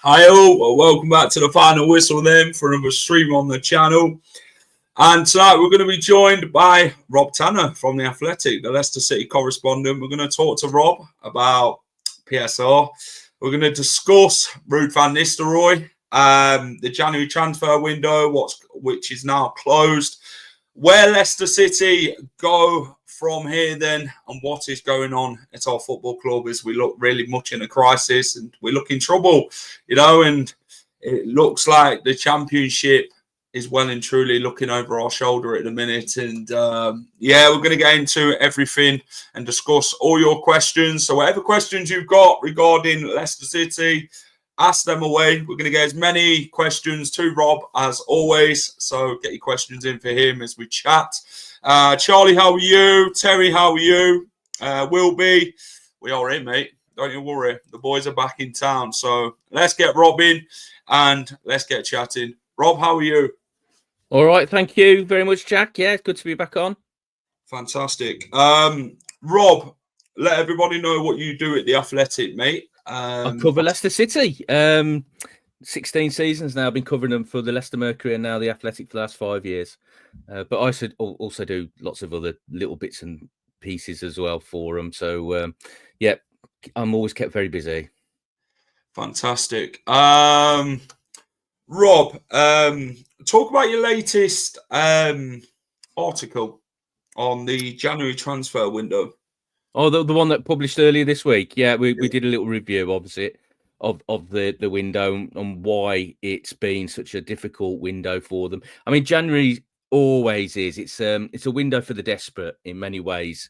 Hi all, welcome back to the final whistle then for another stream on the channel. And tonight we're going to be joined by Rob Tanner from the Athletic, the Leicester City correspondent. We're going to talk to Rob about PSR. We're going to discuss Ruud van Nistelrooy, the January transfer window, which is now closed, where Leicester City go from here then, and what is going on at our football club as we look really much in a crisis and we look in trouble, and it looks like the Championship is well and truly looking over our shoulder at the minute. And we're going to get into everything and discuss all your questions. So whatever questions you've got regarding Leicester City, ask them away. We're going to get as many questions to Rob as always. So get your questions in for him as we chat. Charlie, how are you? Terry, how are you? Wilby, we are in, mate. Don't you worry. The boys are back in town. So let's get Rob in and let's get chatting. Rob, how are you? All right. Thank you very much, Jack. Yeah, good to be back on. Fantastic. Rob, let everybody know what you do at the Athletic, mate. I cover Leicester City. 16 seasons now. I've been covering them for the Leicester Mercury and now the Athletic for the last 5 years. But I should also do lots of other little bits and pieces as well for them. So, I'm always kept very busy. Fantastic. Rob, talk about your latest article on the January transfer window. Oh, the one that published earlier this week. Yeah, we did a little review, obviously, of the window and why it's been such a difficult window for them. I mean, January always is. It's a window for the desperate in many ways,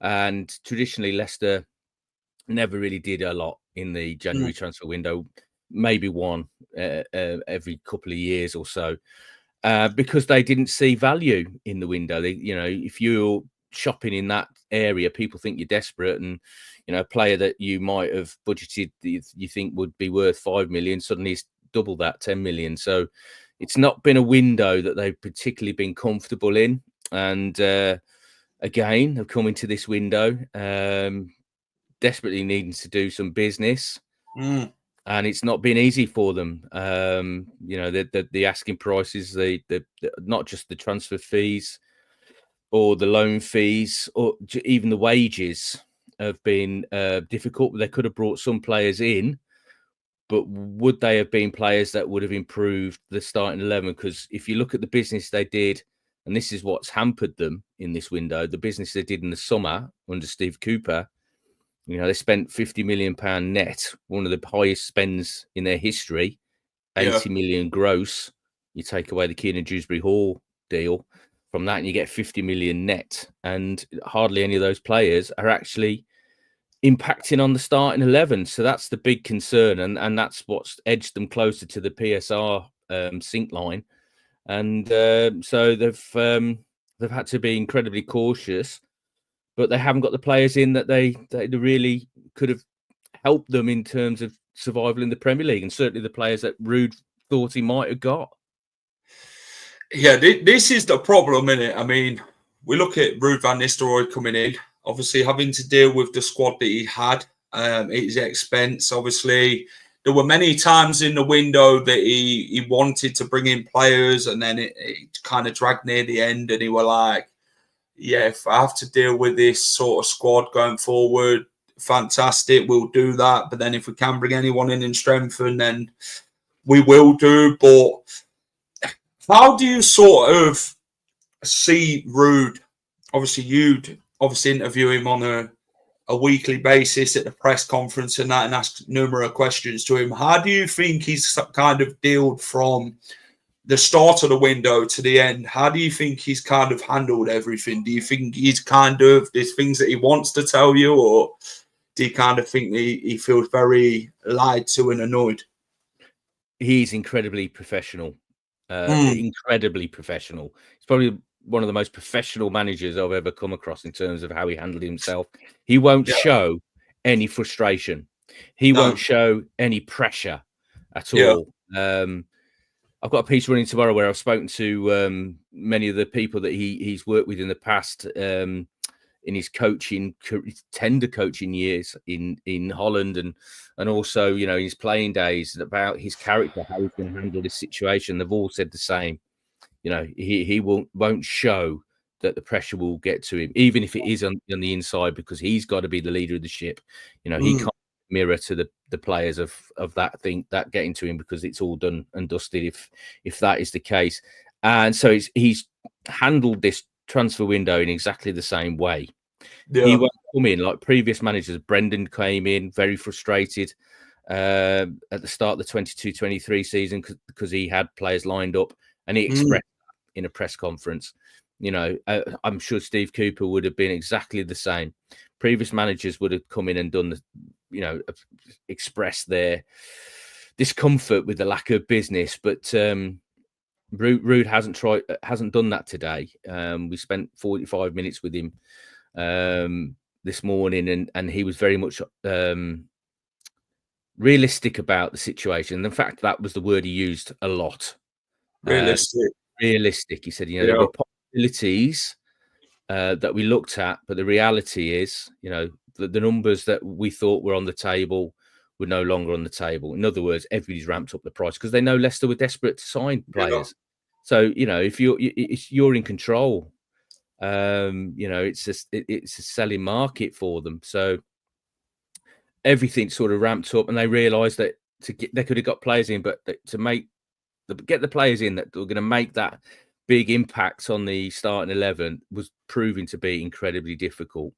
and traditionally Leicester never really did a lot in the January transfer window. Maybe one every couple of years or so, because they didn't see value in the window. If you're shopping in that area, people think you're desperate, and a player that you might have budgeted you think would be worth 5 million suddenly is double that, 10 million. So it's not been a window that they've particularly been comfortable in. And again, they've come into this window desperately needing to do some business. And it's not been easy for them. The asking prices, the not just the transfer fees or the loan fees or even the wages have been difficult. They could have brought some players in, but would they have been players that would have improved the starting 11? Because if you look at the business they did, and this is what's hampered them in this window, the business they did in the summer under Steve Cooper, they spent £50 million net, one of the highest spends in their history, 80 million gross. You take away the Keenan Dewsbury Hall deal from that and you get 50 million net. And hardly any of those players are actually impacting on the starting 11. So that's the big concern. And that's what's edged them closer to the PSR sink line. And so they've had to be incredibly cautious. But they haven't got the players in that they really could have helped them in terms of survival in the Premier League, and certainly the players that Ruud thought he might have got. Yeah, this is the problem, innit? I mean, we look at Ruud van Nistelrooy coming in, obviously having to deal with the squad that he had at his expense. Obviously, there were many times in the window that he wanted to bring in players, and then it kind of dragged near the end, and he were like, yeah, if I have to deal with this sort of squad going forward, fantastic, we'll do that. But then if we can bring anyone in and strengthen, then we will do. But how do you sort of see Ruud? Obviously, you'd interview him on a weekly basis at the press conference and that, and ask numerous questions to him. How do you think he's kind of dealt from the start of the window to the end? How do you think he's kind of handled everything? Do you think he's there's things that he wants to tell you, or do you kind of think he feels very lied to and annoyed? He's incredibly professional. Incredibly professional. He's probably one of the most professional managers I've ever come across in terms of how he handled himself. He won't show any frustration. He won't show any pressure at all. I've got a piece running tomorrow where I've spoken to many of the people that he's worked with in the past in his coaching, tender coaching years in Holland, and also, you know, his playing days, about his character, how he's going to handle this situation. They've all said the same. You know, he won't show that the pressure will get to him, even if it is on the inside, because he's got to be the leader of the ship. You know, he can't mirror to the players of that thing that getting to him, because it's all done and dusted if that is the case. And so he's handled this transfer window in exactly the same way. He won't come in like previous managers. Brendan came in very frustrated at the start of the 22-23 season because he had players lined up, and he expressed that in a press conference. You know, I'm sure Steve Cooper would have been exactly the same. Previous managers would have come in and done the, you know, express their discomfort with the lack of business, but Ruud hasn't done that today. We spent 45 minutes with him this morning, and he was very much realistic about the situation. In fact, that was the word he used a lot. Realistic. He said, you know, there were possibilities that we looked at, but the reality is, you know, the numbers that we thought were on the table were no longer on the table. In other words, everybody's ramped up the price because they know Leicester were desperate to sign players. So, you know, if you're in control, you know, it's a selling market for them. So everything sort of ramped up, and they realised that they could have got players in, but to get the players in that were going to make that big impact on the starting 11 was proving to be incredibly difficult.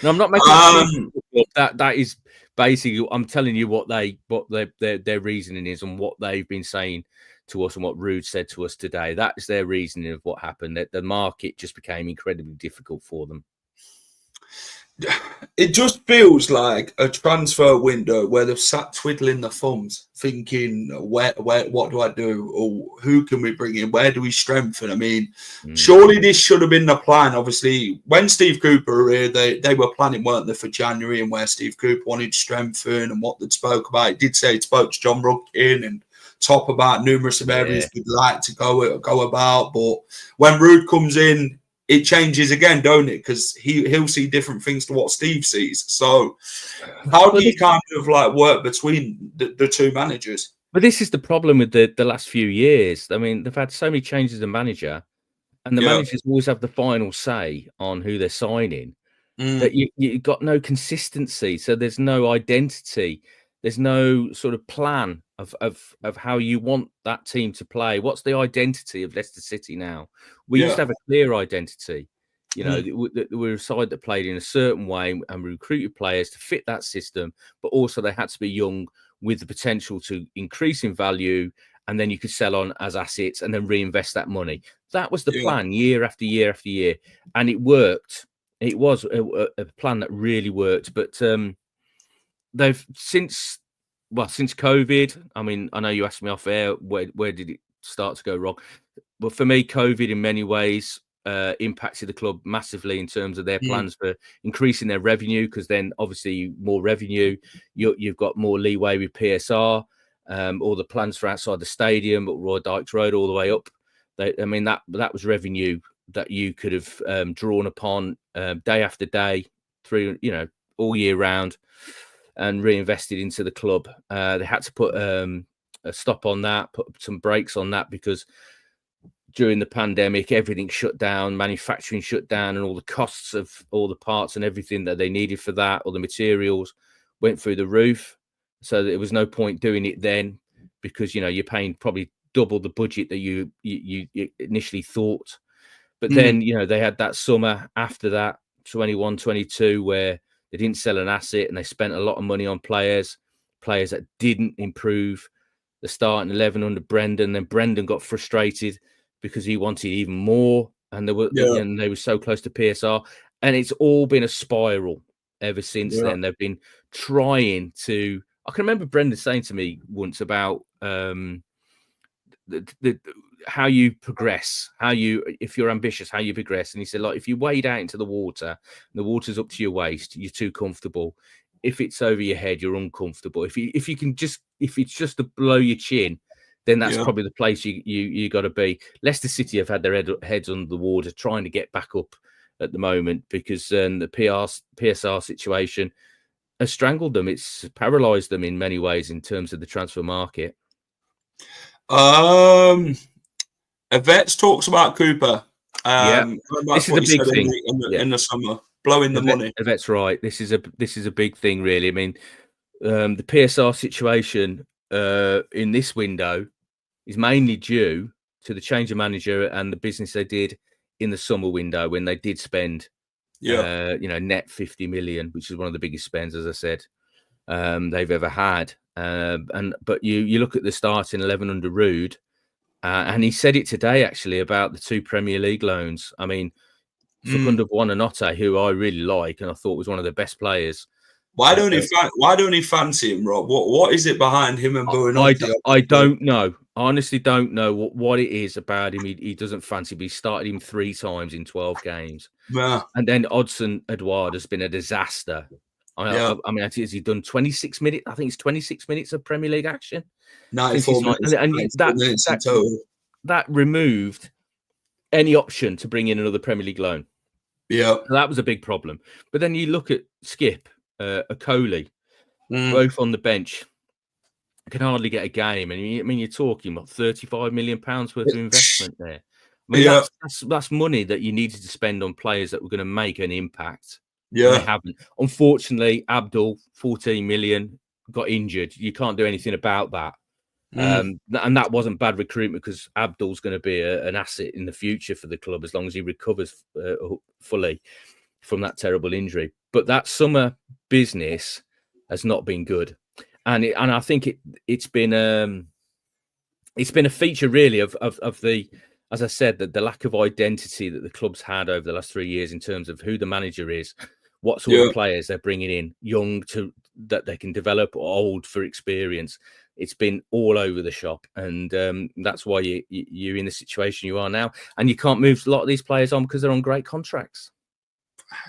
No, I'm not making that is basically, I'm telling you what their reasoning is and what they've been saying to us and what Ruud said to us today. That is their reasoning of what happened. That the market just became incredibly difficult for them. It just feels like a transfer window where they've sat twiddling their thumbs, thinking, what do I do? Or who can we bring in? Where do we strengthen? I mean, surely this should have been the plan. Obviously, when Steve Cooper were here, they were planning, weren't they, for January, and where Steve Cooper wanted to strengthen and what they'd spoke about. He did say he spoke to John Ruckin and talk about numerous of areas we'd like to go about. But when Ruud comes in, it changes again, don't it? Because he'll see different things to what Steve sees. So how do you kind of like work between the two managers? But this is the problem with the last few years. I mean, they've had so many changes of manager, and the managers always have the final say on who they're signing, that you've got no consistency. So there's no identity. There's no sort of plan of how you want that team to play. What's the identity of Leicester City now? We used to have a clear identity. You know, we're a side that played in a certain way and we recruited players to fit that system, but also they had to be young with the potential to increase in value, and then you could sell on as assets and then reinvest that money. That was the plan year after year after year, and it worked. It was a plan that really worked, but they've since COVID. I mean, I know you asked me off air where did it start to go wrong. Well, for me, COVID in many ways impacted the club massively in terms of their plans for increasing their revenue, because then obviously more revenue, you've got more leeway with PSR, all the plans for outside the stadium, but Roy Dykes Road all the way up. I mean, that was revenue that you could have drawn upon day after day through, you know, all year round, and reinvested into the club. They had to put a stop on that, put some brakes on that, because during the pandemic, everything shut down, manufacturing shut down, and all the costs of all the parts and everything that they needed for that, all the materials went through the roof. So there was no point doing it then, because, you know, you're paying probably double the budget that you initially thought. But then, you know, they had that summer after that, 21-22, where they didn't sell an asset and they spent a lot of money on players that didn't improve the starting 11 under Brendan. Then Brendan got frustrated because he wanted even more, and they were so close to PSR, and it's all been a spiral ever since then. They've been trying to. I can remember Brendan saying to me once about how you progress, if you're ambitious, how you progress. And he said, like, if you wade out into the water, and the water's up to your waist, you're too comfortable. If it's over your head, you're uncomfortable. If it's just below your chin, then that's probably the place you got to be. Leicester City have had their heads under the water trying to get back up at the moment because the PSR situation has strangled them. It's paralysed them in many ways in terms of the transfer market. Vets talks about Cooper. This is a big thing in the summer, blowing the money. That's right. This is a big thing, really. I mean, the PSR situation in this window is mainly due to the change of manager and the business they did in the summer window when they did spend, net 50 million, which is one of the biggest spends, as I said, they've ever had. But you look at the starting 11 under Rude, and he said it today actually about the 2 Premier League loans. I mean, Facundo Buonanotte, who I really like and I thought was one of the best players. Why don't he fancy him, Rob? What is it behind him and Buonanotte? I don't know. I honestly don't know what it is about him. He doesn't fancy, but he started him 3 times in 12 games. Yeah. And then Odsonne Edouard has been a disaster. I mean, has he done 26 minutes? I think it's 26 minutes of Premier League action. 94 minutes. And that removed any option to bring in another Premier League loan. Yeah. So that was a big problem. But then you look at Skip, Okoli, both on the bench, can hardly get a game. And you're talking about £35 million worth of investment there. I mean, that's money that you needed to spend on players that were going to make an impact. Yeah, they haven't. Unfortunately, Abdul, 14 million, got injured. You can't do anything about that. And that wasn't bad recruitment because Abdul's going to be an asset in the future for the club as long as he recovers fully from that terrible injury. But that summer business has not been good, and I think it's been a feature really of the, as I said, the lack of identity that the club's had over the last 3 years in terms of who the manager is, what sort of players they're bringing in, young that they can develop, or old for experience. It's been all over the shop, and that's why you're in the situation you are now, and you can't move a lot of these players on because they're on great contracts.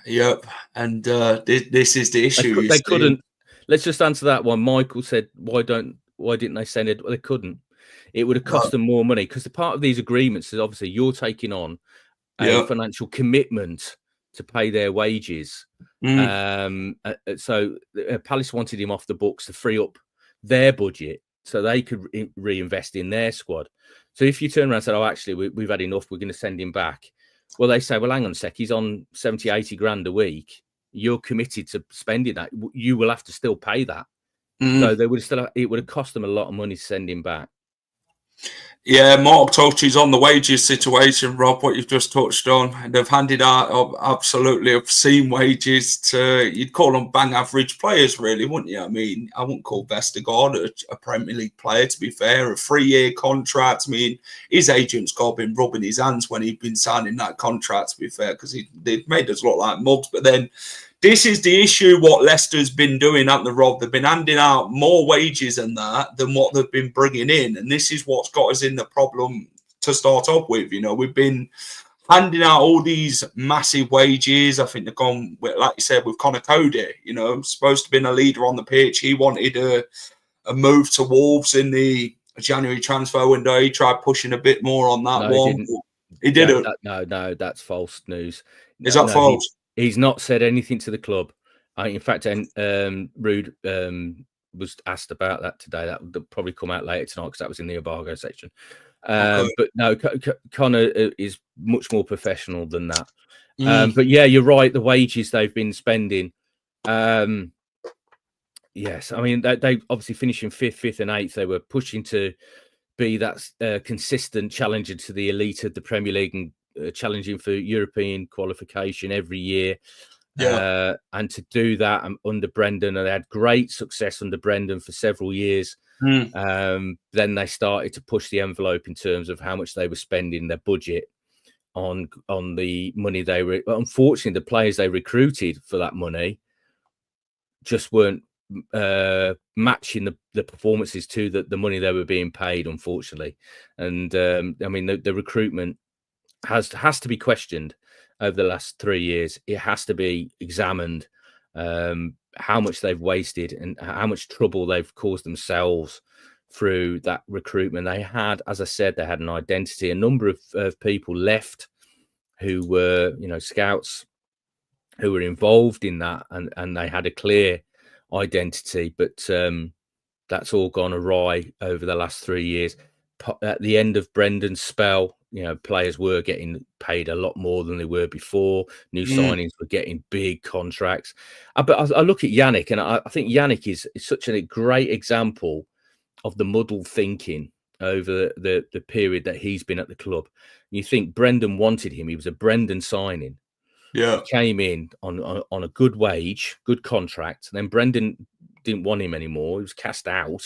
Yep, and this is the issue. They couldn't. Let's just answer that one. Michael said, "Why didn't they send it?" Well, they couldn't. It would have cost them more money because the part of these agreements is obviously you're taking on a financial commitment to pay their wages. So Palace wanted him off the books to free up their budget so they could reinvest in their squad. So if you turn around and say, "Oh, actually, we've had enough, we're going to send him back," well, they say, "Well, hang on a sec, he's on 70, 80 grand a week. You're committed to spending that. You will have to still pay that." So it would have cost them a lot of money to send him back. Yeah, Mark touches on the wages situation, Rob, what you've just touched on. They've handed out absolutely obscene wages to, you'd call them bang average players, really, wouldn't you? I mean, I wouldn't call Vestergaard a Premier League player, to be fair. A 3-year contract. I mean, his agent's got been rubbing his hands when he'd been signing that contract, to be fair, because they'd made us look like mugs. But then this is the issue, what Leicester's been doing at the Rob. They've been handing out more wages than what they've been bringing in. And this is what's got us in the problem to start off with. You know, we've been handing out all these massive wages. I think they've gone, like you said, with Conor Cody, you know, supposed to be a leader on the pitch. He wanted a move to Wolves in the January transfer window. He tried pushing a bit more on that one. He didn't. No, that's false news. Is that false? He's not said anything to the club. In fact, Rude was asked about that today. That will probably come out later tonight because that was in the embargo section. But no, Connor is much more professional than that. But yeah, you're right. The wages they've been spending. Yes, I mean they obviously finishing fifth and eighth. They were pushing to be that consistent challenger to the elite of the Premier League and challenging for European qualification every year. And to do that under Brendan, and they had great success under Brendan for several years. Then they started to push the envelope in terms of how much they were spending their budget on the money they were. Unfortunately, the players they recruited for that money just weren't matching the performances to the money they were being paid, unfortunately. And I mean, the recruitment has to be questioned over the last 3 years. It has to be examined, how much they've wasted and how much trouble they've caused themselves through that recruitment. They had, as I said, they had an identity. A number of people left who were, scouts who were involved in that, and they had a clear identity, but that's all gone awry over the last 3 years. At the end of Brendan's spell, players were getting paid a lot more than they were before. New signings were getting big contracts. But I look at Yannick, and I think Yannick is such a great example of the muddled thinking over the period that he's been at the club. You think Brendan wanted him. He was a Brendan signing. Yeah. He came in on a good wage, good contract. And then Brendan didn't want him anymore. He was cast out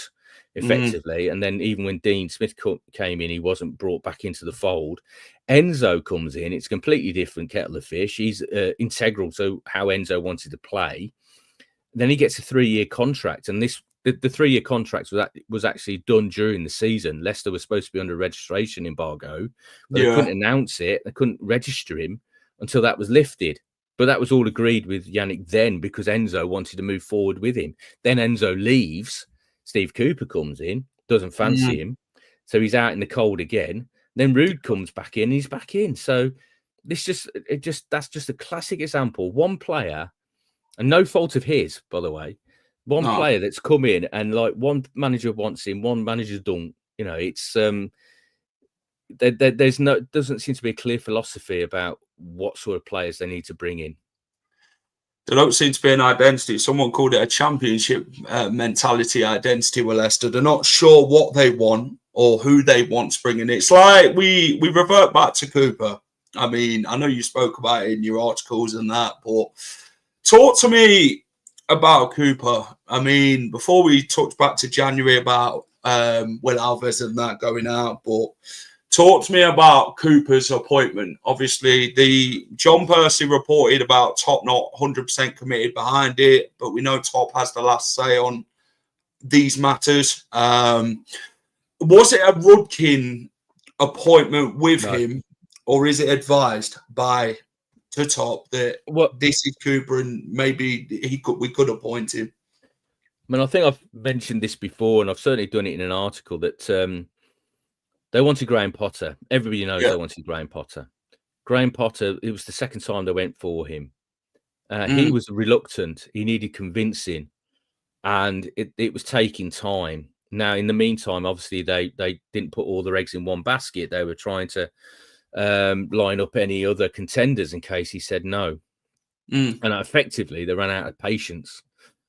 effectively. And then even when Dean Smith came in, he wasn't brought back into the fold. Enzo comes in. It's a completely different kettle of fish. He's integral to how Enzo wanted to play. Then he gets a 3-year contract. And the 3-year contract was actually done during the season. Leicester was supposed to be under registration embargo, but they couldn't announce it. They couldn't register him until that was lifted. But that was all agreed with Yannick then, because Enzo wanted to move forward with him. Then Enzo leaves. Steve Cooper comes in, doesn't fancy him. So he's out in the cold again. Then Rude comes back in, and he's back in. So that's just a classic example. One player, and no fault of his, by the way, player that's come in, and like one manager wants him, one manager don't. It's doesn't seem to be a clear philosophy about what sort of players they need to bring in. There don't seem to be an identity. Someone called it a championship mentality identity with Leicester. They're not sure what they want or who they want to bring in. It's like we revert back to Cooper. I mean, I know you spoke about it in your articles and that, but talk to me about Cooper. I mean, before we talked back to January about Will Alves and that going out, but talk to me about Cooper's appointment. Obviously, the John Percy reported about Top not 100% committed behind it, but we know Top has the last say on these matters. Was it a Rudkin appointment with him, or is it advised by the Top that this is Cooper and maybe we could appoint him? I mean, I think I've mentioned this before, and I've certainly done it in an article that they wanted Graham Potter. Everybody knows they wanted Graham Potter. Graham Potter, it was the second time they went for him. He was reluctant. He needed convincing, and it was taking time. Now, in the meantime, obviously, they didn't put all their eggs in one basket. They were trying to line up any other contenders in case he said no. And effectively, they ran out of patience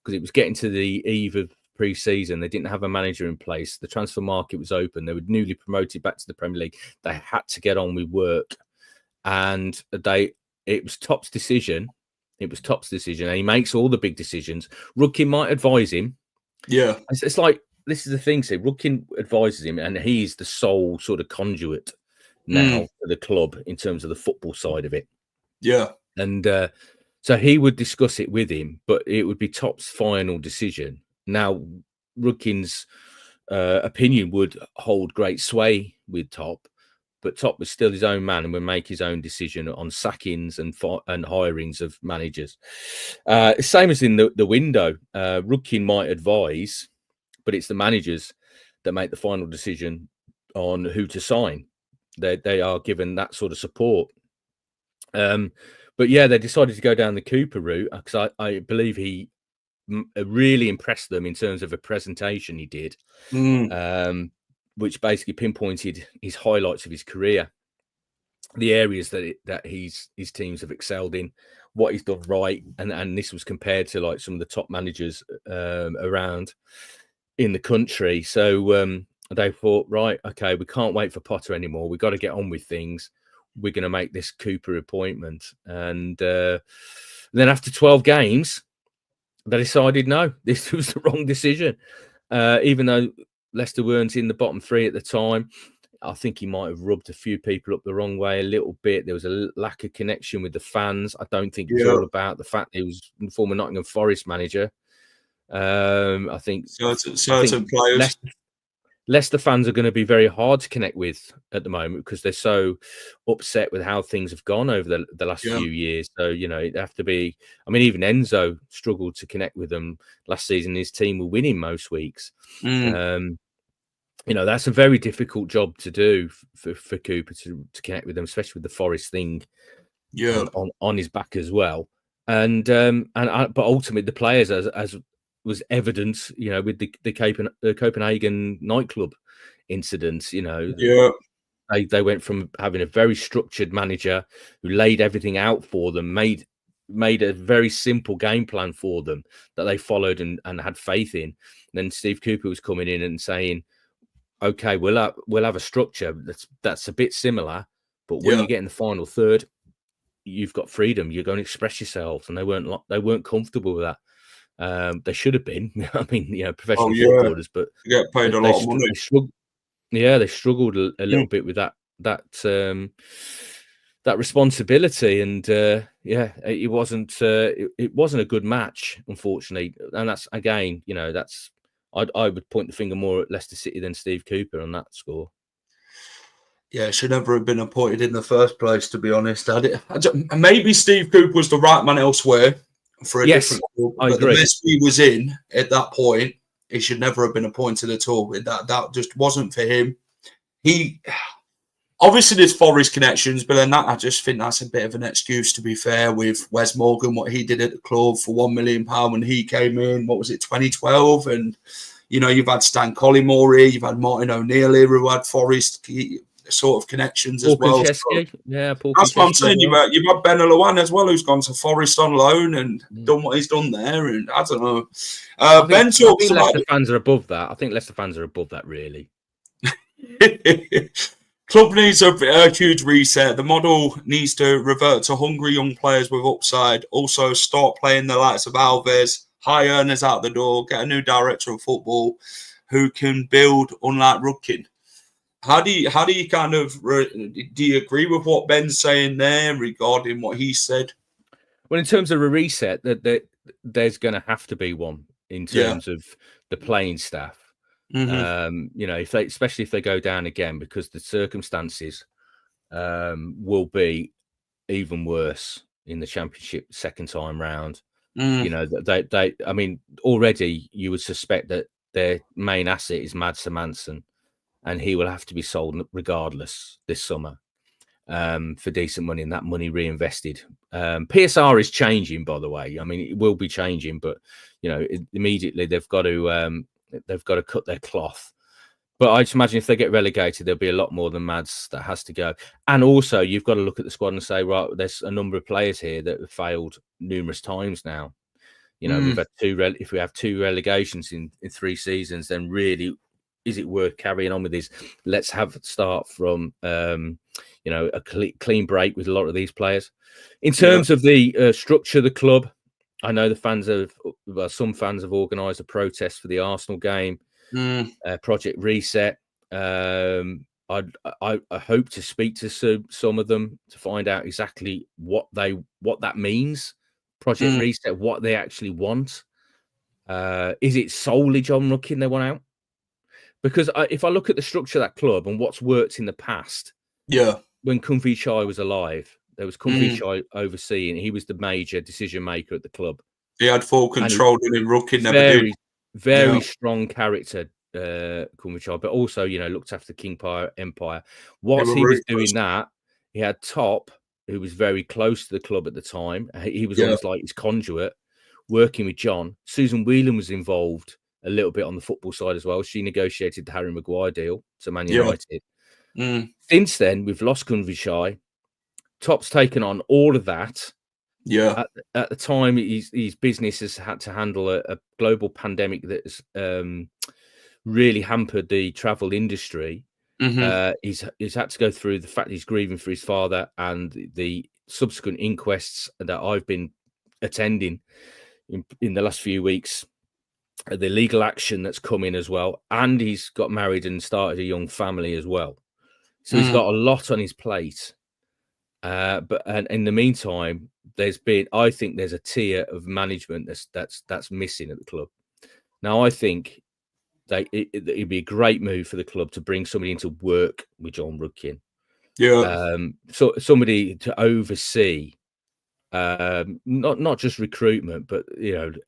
because it was getting to the eve of pre-season. They didn't have a manager in place. The transfer market was open. They were newly promoted back to the Premier League. They had to get on with work, and it was Top's decision. It was Top's decision, and he makes all the big decisions. Rudkin might advise him. Yeah, it's like this is the thing. So Rudkin advises him, and he's the sole sort of conduit now for the club in terms of the football side of it. Yeah, and so he would discuss it with him, but it would be Top's final decision. Now, Rudkin's opinion would hold great sway with Top, but Top was still his own man and would make his own decision on sackings and hirings of managers. Same as in the window, Rudkin might advise, but it's the managers that make the final decision on who to sign. They are given that sort of support. But yeah, they decided to go down the Cooper route because I believe he really impressed them in terms of a presentation he did, which basically pinpointed his highlights of his career, the areas that his teams have excelled in, what he's done right, and this was compared to like some of the top managers around in the country. So they thought, right, okay, we can't wait for Potter anymore. We've got to get on with things. We're going to make this Cooper appointment. And then after 12 games, they decided, no, this was the wrong decision. Even though Leicester weren't in the bottom three at the time, I think he might have rubbed a few people up the wrong way a little bit. There was a lack of connection with the fans. I don't think it was all about the fact he was the former Nottingham Forest manager. I think certain players. Leicester fans are going to be very hard to connect with at the moment because they're so upset with how things have gone over the last few years. So, you know, it'd have to be, I mean, even Enzo struggled to connect with them last season. His team were winning most weeks. You know, that's a very difficult job to do for Cooper to connect with them, especially with the Forest thing on his back as well. But ultimately the players, as was evident, you know, with the Copenhagen nightclub incidents, you know, they went from having a very structured manager who laid everything out for them, made a very simple game plan for them that they followed and had faith in. And then Steve Cooper was coming in and saying, okay, we'll have a structure that's a bit similar, but when you get in the final third, you've got freedom. You're going to express yourselves, and they weren't comfortable with that. They should have been. I mean, you know, professional footballers, but they get paid a lot of money. They struggled a little bit with that responsibility, and it wasn't a good match, unfortunately. And that's, again, you know, I would point the finger more at Leicester City than Steve Cooper on that score. Yeah, it should never have been appointed in the first place, to be honest. Maybe Steve Cooper was the right man elsewhere for a different club, but the mess he was in at that point, he should never have been appointed at all. That just wasn't for him. He obviously there's Forest connections, but then I just think that's a bit of an excuse, to be fair, with Wes Morgan, what he did at the club for £1 million when he came in. What was it, 2012? And you know, you've had Stan Collymore here, you've had Martin O'Neill here who had Forest sort of connections as well. So that's what I'm saying. You've had Ben Alawan as well, who's gone to Forest on loan and done what he's done there. And I don't know. Ben talks about Leicester fans are above that. I think Leicester fans are above that, really. Club needs a huge reset. The model needs to revert to hungry young players with upside. Also, start playing the likes of Alves, high earners out the door. Get a new director of football who can build, unlike Rudkin. How do you kind of do you agree with what Ben's saying there regarding what he said? Well, in terms of a reset, that there's going to have to be one in terms of the playing staff. You know, especially if they go down again, because the circumstances will be even worse in the Championship second time round. You know, I mean, already you would suspect that their main asset is Madsen Manson, and he will have to be sold regardless this summer for decent money, and that money reinvested. PSR is changing, by the way. I mean, it will be changing, but you know, immediately they've got to cut their cloth. But I just imagine if they get relegated, there'll be a lot more than Mads that has to go. And also, you've got to look at the squad and say, right, there's a number of players here that have failed numerous times now. You know, we've had if we have two relegations in 3 seasons, then really, is it worth carrying on with this? Let's start from, you know, a clean break with a lot of these players. In terms of the structure of the club, I know some fans have organised a protest for the Arsenal game, Project Reset. I hope to speak to some of them to find out exactly what that means. Project Reset, what they actually want. Is it solely John Rudkin they want out? Because if I look at the structure of that club and what's worked in the past, when Kumfi Chai was alive, there was Kumfi Chai overseeing. He was the major decision maker at the club. He had full control, and Rudkin never did. Very strong character, Kumfi Chai, but also, you know, looked after King Empire. Whilst he was doing that, he had Top, who was very close to the club at the time. He was almost like his conduit, working with John. Susan Whelan was involved a little bit on the football side as well. She negotiated the Harry Maguire deal to Man United. Since then, we've lost Kunvishai. Top's taken on all of that. At the time, his business has had to handle a global pandemic that has really hampered the travel industry. He's had to go through the fact he's grieving for his father and the subsequent inquests that I've been attending in the last few weeks. The legal action that's come in as well, and he's got married and started a young family as well. So he's got a lot on his plate. But in the meantime, I think there's a tier of management that's missing at the club. Now, I think it'd be a great move for the club to bring somebody in to work with John Rudkin. Yeah. So somebody to oversee not just recruitment, but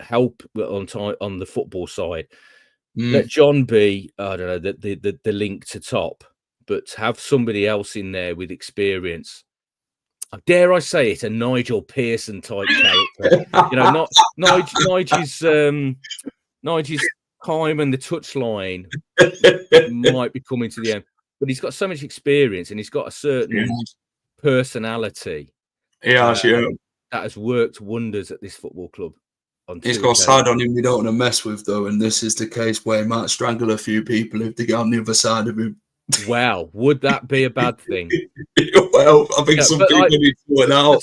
help on the football side. Let John be, I don't know, the link to top, but have somebody else in there with experience. Dare I say it, a Nigel Pearson type character. Not Nigel's time and the touchline might be coming to the end, but he's got so much experience and he's got a certain personality. That has worked wonders at this football club. He's got a side on him we don't want to mess with, though, and this is the case where he might strangle a few people if they get on the other side of him. Wow, would that be a bad thing? Well, I think some people need to sort it out.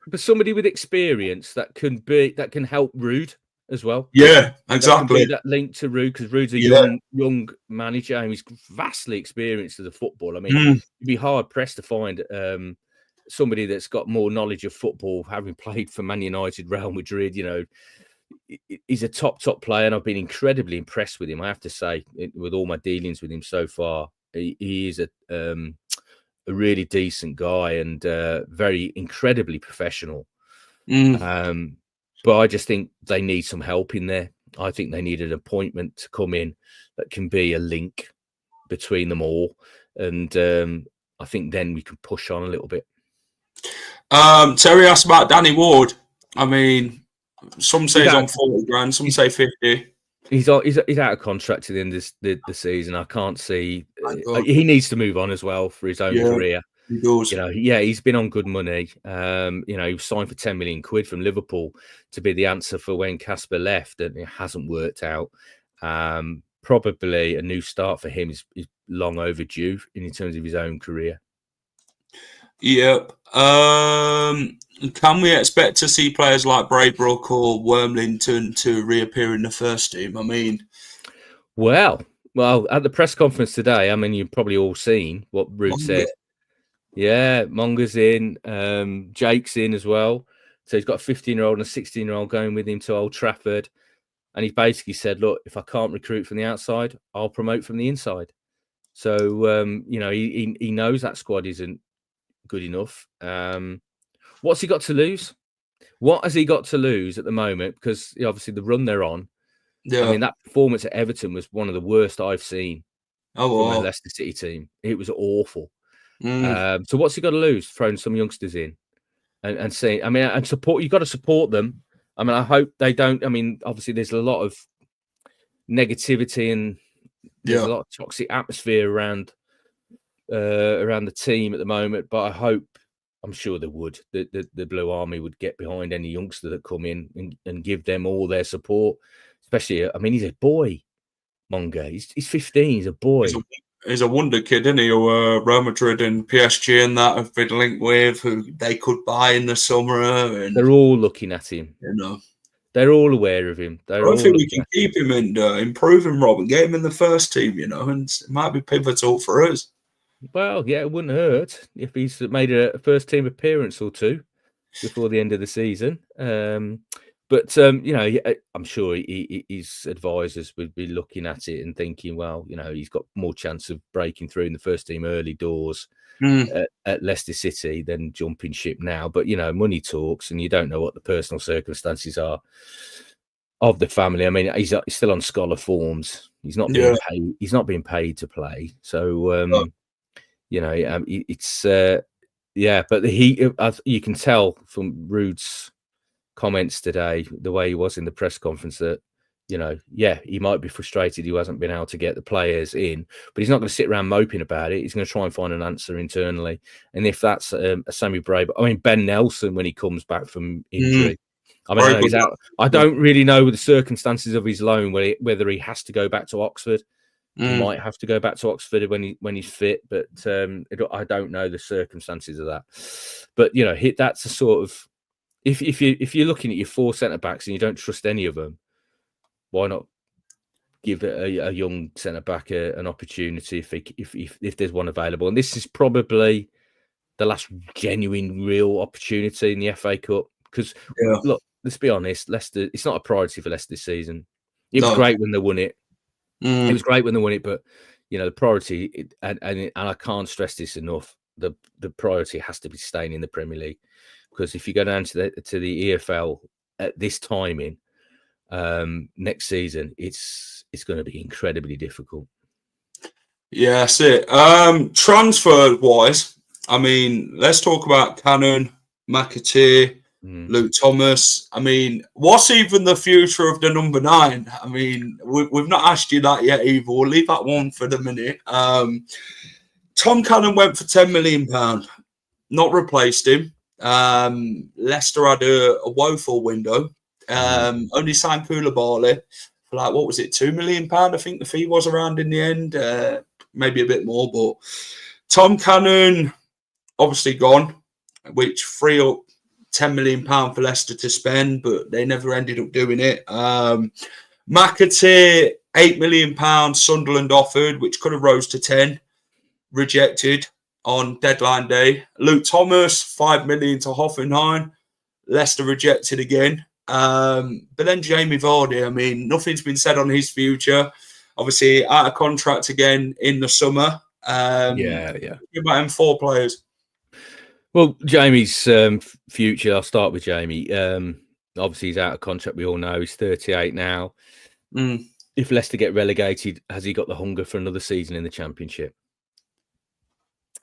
But somebody with experience that can help Rude as well. Yeah, exactly. That link to Rude, because Rude's a young manager and he's vastly experienced as a football. I mean, you'd be hard pressed to find somebody that's got more knowledge of football, having played for Man United, Real Madrid. He's a top player, and I've been incredibly impressed with him. I have to say, with all my dealings with him so far, he is a really decent guy and very incredibly professional. But I just think they need some help in there. I think they need an appointment to come in that can be a link between them all, and I think then we can push on a little bit. Terry asked about Danny Ward. I mean, some say he's on 40 grand, some say 50. He's out of contract at the end of the season. I can't see. He needs to move on as well for his own career. He does. He's been on good money. He was signed for 10 million quid from Liverpool to be the answer for when Casper left, and it hasn't worked out. Probably a new start for him is long overdue in terms of his own career. Yep. Can we expect to see players like Braybrook or Wormlington to reappear in the first team? I mean, well, at the press conference today, I mean, you've probably all seen what Rude said. Yeah, Monga's in, Jake's in as well. So he's got a 15-year-old and a 16-year-old going with him to Old Trafford. And he basically said, look, if I can't recruit from the outside, I'll promote from the inside. So, he knows that squad isn't good enough. What's he got to lose? What has he got to lose at the moment? Because obviously the run they're on. Yeah. I mean, that performance at Everton was one of the worst I've seen from a Leicester City team. It was awful. So what's he got to lose? Throwing some youngsters in and saying, I mean, and support. You've got to support them. I mean, I hope they don't. I mean, obviously there's a lot of negativity and there's a lot of toxic atmosphere around the team at the moment, but I'm sure they would. The Blue Army would get behind any youngster that come in and give them all their support. Especially, I mean, he's a boy, Monga. He's 15. He's a boy. He's a wonder kid, isn't he? Who Real Madrid and PSG and that have been linked with, who they could buy in the summer. And they're all looking at him. They're all aware of him. I think we can keep him and improve him, Rob, and get him in the first team, and it might be pivotal for us. Well, yeah, it wouldn't hurt if he's made a first team appearance or two before the end of the season. But I'm sure his advisors would be looking at it and thinking, well, he's got more chance of breaking through in the first team early doors at Leicester City than jumping ship now. But, money talks, and you don't know what the personal circumstances are of the family. I mean, he's still on scholar forms. He's not being paid. He's not being paid to play. So, it's but you can tell from Rude's comments today, the way he was in the press conference, that he might be frustrated he hasn't been able to get the players in, but he's not going to sit around moping about it. He's going to try and find an answer internally. And if that's a Sammy Braybrook, I mean, Ben Nelson, when he comes back from injury, I mean, I know he's out. I don't really know the circumstances of his loan, whether he has to go back to Oxford. He might have to go back to Oxford when he's fit, but I don't know the circumstances of that. But that's a sort of, if you're looking at your four centre backs and you don't trust any of them, why not give a young centre back an opportunity if there's one available? And this is probably the last genuine, real opportunity in the FA Cup. Because look, let's be honest, Leicester, it's not a priority for Leicester this season. It was great when they won it. Mm. It was great when they won it, but the priority, and I can't stress this enough, the priority has to be staying in the Premier League, because if you go down to the EFL at this timing next season, it's going to be incredibly difficult. Yeah, that's it. Transfer wise, I mean, let's talk about Cannon, McAteer, Luke Thomas. I mean, what's even the future of the number 9? I mean, we've not asked you that yet, Eva. We'll leave that one for the minute. Tom Cannon went for £10 million, not replaced him. Leicester had a woeful window. Only signed Koulibaly for like, what was it, £2 million? I think the fee was around in the end. Maybe a bit more, but Tom Cannon obviously gone, which free up £10 million for Leicester to spend, but they never ended up doing it. McAteer, £8 million Sunderland offered, which could have rose to 10, rejected on deadline day. Luke Thomas, £5 million to Hoffenheim, Leicester rejected again. But then Jamie Vardy, I mean, nothing's been said on his future. Obviously, out of contract again in the summer. Yeah. About him, 4 players. Well, Jamie's future, I'll start with Jamie. Obviously, he's out of contract. We all know he's 38 now. If Leicester get relegated, has he got the hunger for another season in the Championship?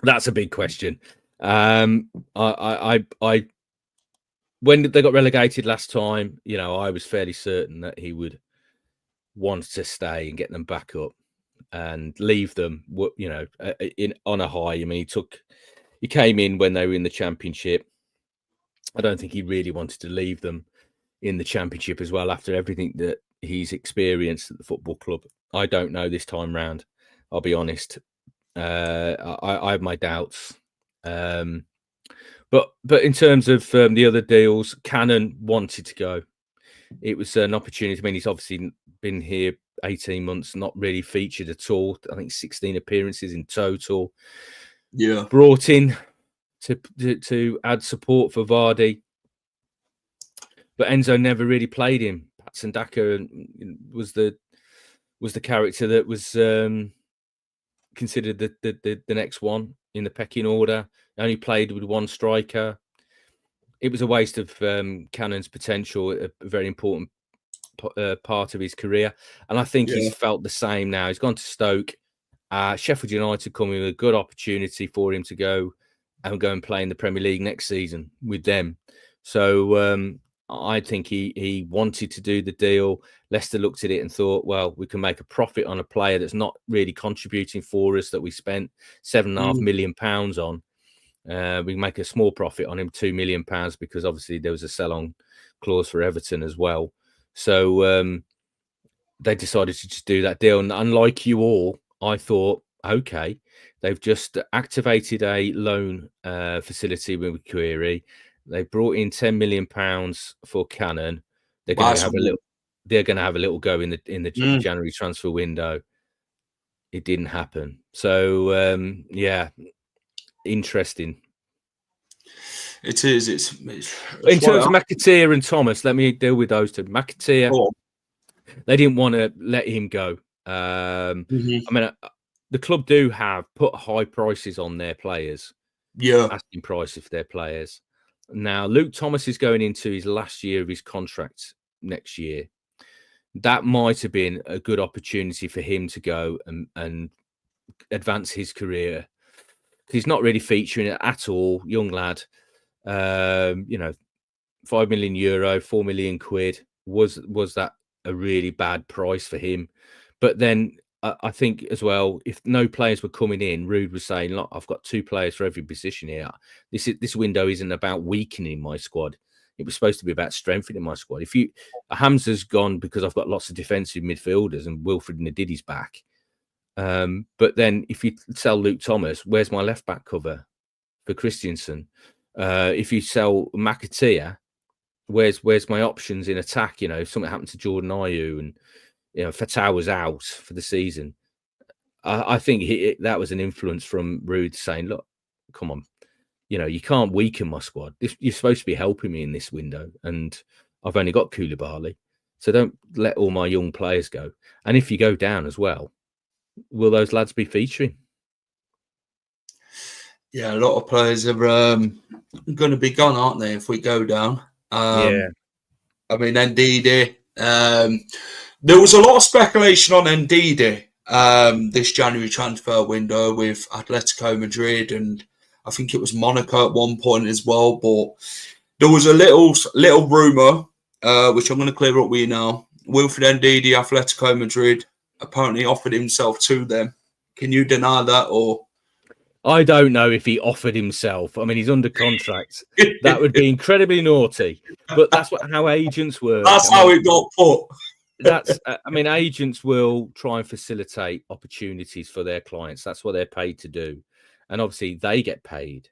That's a big question. When they got relegated last time, I was fairly certain that he would want to stay and get them back up and leave them, on a high. I mean, he came in when they were in the Championship. I don't think he really wanted to leave them in the Championship as well after everything that he's experienced at the football club. I don't know this time round. I'll be honest. I have my doubts. But in terms of the other deals, Cannon wanted to go. It was an opportunity. I mean, he's obviously been here 18 months, not really featured at all. I think 16 appearances in total. Yeah. Brought in to add support for Vardy. But Enzo never really played him. Patson Daka was the character that was considered the next one in the pecking order. Only played with one striker. It was a waste of Cannon's potential, a very important part of his career. And I think he's felt the same now. He's gone to Stoke. Sheffield United come with a good opportunity for him to go and play in the Premier League next season with them. So I think he wanted to do the deal. Leicester looked at it and thought, well, we can make a profit on a player that's not really contributing for us, that we spent £7.5 million on. We can make a small profit on him, £2 million, because obviously there was a sell-on clause for Everton as well. So they decided to just do that deal. And unlike you all, I thought, okay, they've just activated a loan facility with Query. They brought in £10 million for Cannon. They're going to have a little. They're going to have a little go in the January transfer window. It didn't happen. So interesting. It is. It's in terms of McAteer and Thomas, let me deal with those two. McAteer, they didn't want to let him go. I mean, the club do put high prices on their players. Yeah, asking prices for their players. Now, Luke Thomas is going into his last year of his contract next year. That might have been a good opportunity for him to go and advance his career. He's not really featuring it at all. Young lad, €5 million, £4 million. Was that a really bad price for him? But then I think as well, if no players were coming in, Ruud was saying, look, I've got 2 players for every position here. This window isn't about weakening my squad. It was supposed to be about strengthening my squad. Hamza's gone because I've got lots of defensive midfielders and Wilfred Ndidi's back. But then if you sell Luke Thomas, where's my left back cover for Christensen? If you sell McAteer, where's my options in attack? If something happened to Jordan Ayew and Fatah was out for the season, I think that was an influence from Ruud saying, look, come on, you can't weaken my squad. You're supposed to be helping me in this window, and I've only got Koulibaly. So don't let all my young players go. And if you go down as well, will those lads be featuring? Yeah, a lot of players are going to be gone, aren't they, if we go down? Yeah. I mean, Ndidi. There was a lot of speculation on Ndidi this January transfer window with Atletico Madrid, and I think it was Monaco at one point as well. But there was a little rumor, which I'm going to clear up with you now. Wilfred Ndidi, Atletico Madrid, apparently offered himself to them. Can you deny that, or? I don't know if he offered himself. I mean, he's under contract. That would be incredibly naughty. But that's how agents work. That's how it got put. Agents will try and facilitate opportunities for their clients. That's what they're paid to do. And obviously they get paid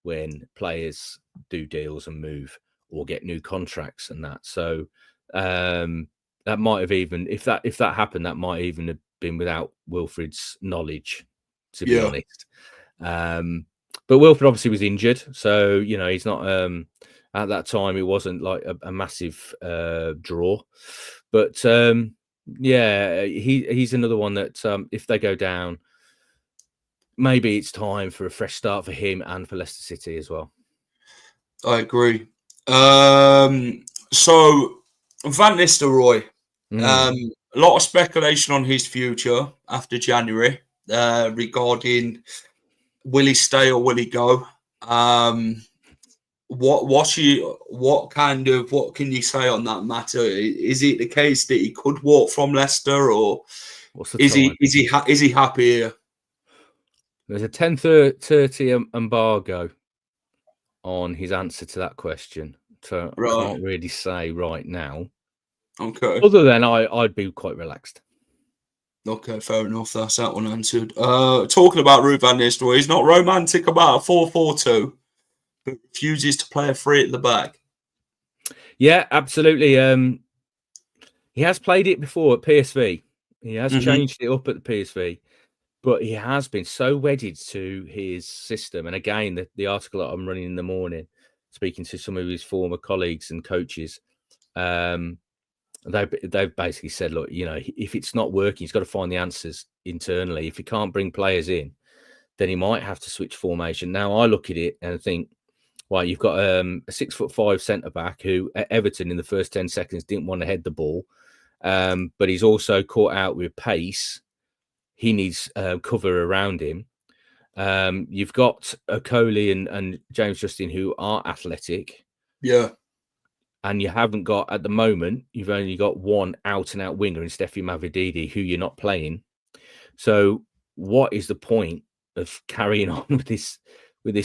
when players do deals and move or get new contracts and that. So that might have even, if that happened, that might even have been without Wilfred's knowledge, to be honest. But Wilfred obviously was injured, so he's not at that time. It wasn't like a massive draw, but he's another one that if they go down, maybe it's time for a fresh start for him and for Leicester City as well. I agree. So Van Nistelrooy, a lot of speculation on his future after January regarding. Will he stay or will he go? What can you say on that matter? Is it the case that he could walk from Leicester, or is he happy here? There's a 10:30 embargo on his answer to that question, so I can't really say right now. Okay. Other than I'd be quite relaxed. Okay, fair enough. That's that one answered. Talking about Ruud van Nistelrooy, he's not romantic about a 4-4-2, but refuses to play a three at the back. Yeah, absolutely. He has played it before at PSV. He has changed it up at the PSV, but he has been so wedded to his system. And again, the article that I'm running in the morning, speaking to some of his former colleagues and coaches, they've basically said, look, if it's not working, he's got to find the answers internally. If he can't bring players in, then he might have to switch formation. Now, I look at it and think, well, you've got a 6'5" centre back who at Everton in the first 10 seconds didn't want to head the ball, but he's also caught out with pace. He needs cover around him. You've got Okoli and James Justin who are athletic. Yeah. And you haven't got, at the moment, you've only got one out-and-out winger in Steffi Mavididi, who you're not playing. So what is the point of carrying on with this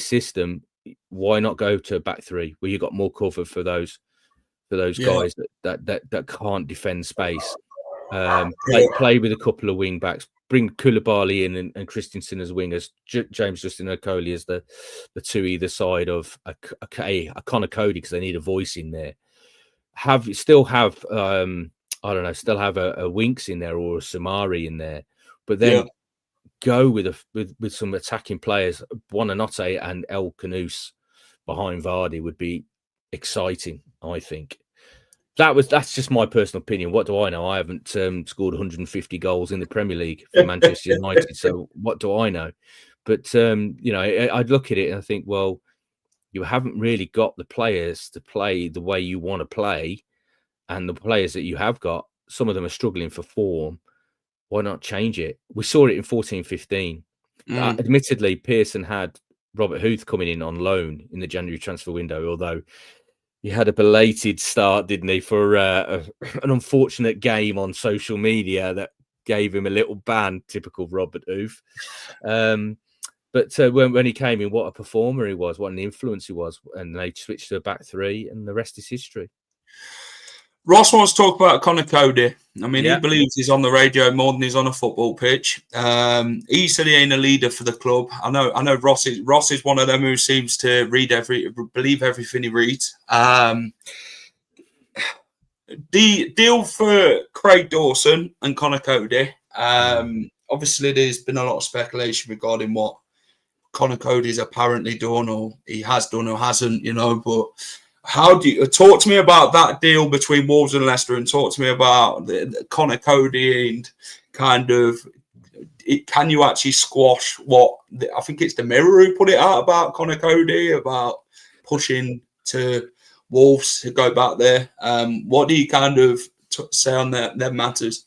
system? Why not go to a back three where you've got more cover for those guys that can't defend space? Play with a couple of wing backs. Bring Koulibaly in and Christensen as wingers. James Justin and Okoli as the two either side of a Connor Cody, because they need a voice in there. Still have a Winks in there or a Samari in there, but then go with some attacking players. Buonanotte and El Canous behind Vardy would be exciting, I think. That's just my personal opinion. What do I know? I haven't scored 150 goals in the Premier League for Manchester United, so what do I know? But I'd look at it and I think, well, you haven't really got the players to play the way you want to play, and the players that you have got, some of them are struggling for form. Why not change it? We saw it in 14-15. Admittedly, Pearson had Robert Huth coming in on loan in the January transfer window, although he had a belated start, didn't he, for an unfortunate game on social media that gave him a little ban, typical Robert Huth. But when he came in, what a performer he was, what an influence he was. And they switched to a back three, and the rest is history. Ross wants to talk about Connor Cody. I mean, he believes he's on the radio more than he's on a football pitch. He said he ain't a leader for the club. I know Ross is one of them who seems to believe everything he reads. The deal for Craig Dawson and Connor Cody. Obviously, there's been a lot of speculation regarding what Connor Cody's apparently done, or he has done or hasn't, but How do you talk to me about that deal between Wolves and Leicester, and talk to me about the Connor Cody and kind of can you actually squash what I think it's the Mirror who put it out about Connor Cody about pushing to Wolves to go back there. What do you kind of say on their matters?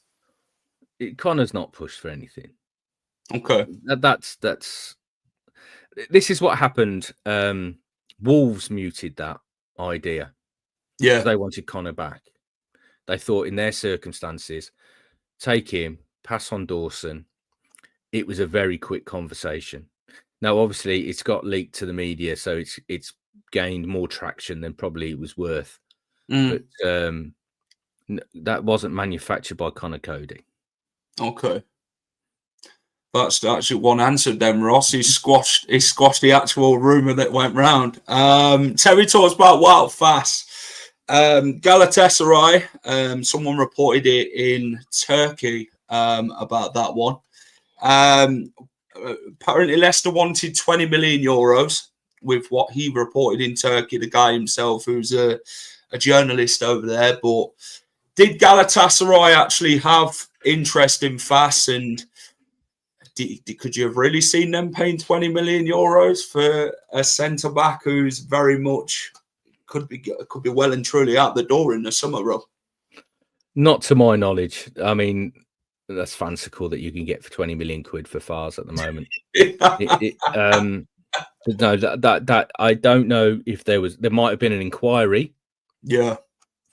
Connor's not pushed for anything. Okay, that's this is what happened. Wolves muted that idea. Yeah, they wanted Connor back. They thought in their circumstances, take him, pass on Dawson. It was a very quick conversation. Now, obviously, it's got leaked to the media, so it's gained more traction than probably it was worth. But that wasn't manufactured by Connor Cody. Okay. That's actually one answer then, Ross. He squashed the actual rumour that went round. Terry talks about Wout Fass. Galatasaray, someone reported it in Turkey about that one. Apparently Leicester wanted 20 million euros with what he reported in Turkey, the guy himself who's a journalist over there. But did Galatasaray actually have interest in Fass, and could you have really seen them paying 20 million euros for a centre-back who's very much could be well and truly out the door in the summer, Rob? Not to my knowledge. I mean, that's fanciful that you can get for 20 million quid for Fars at the moment. No, that I don't know if there might have been an inquiry,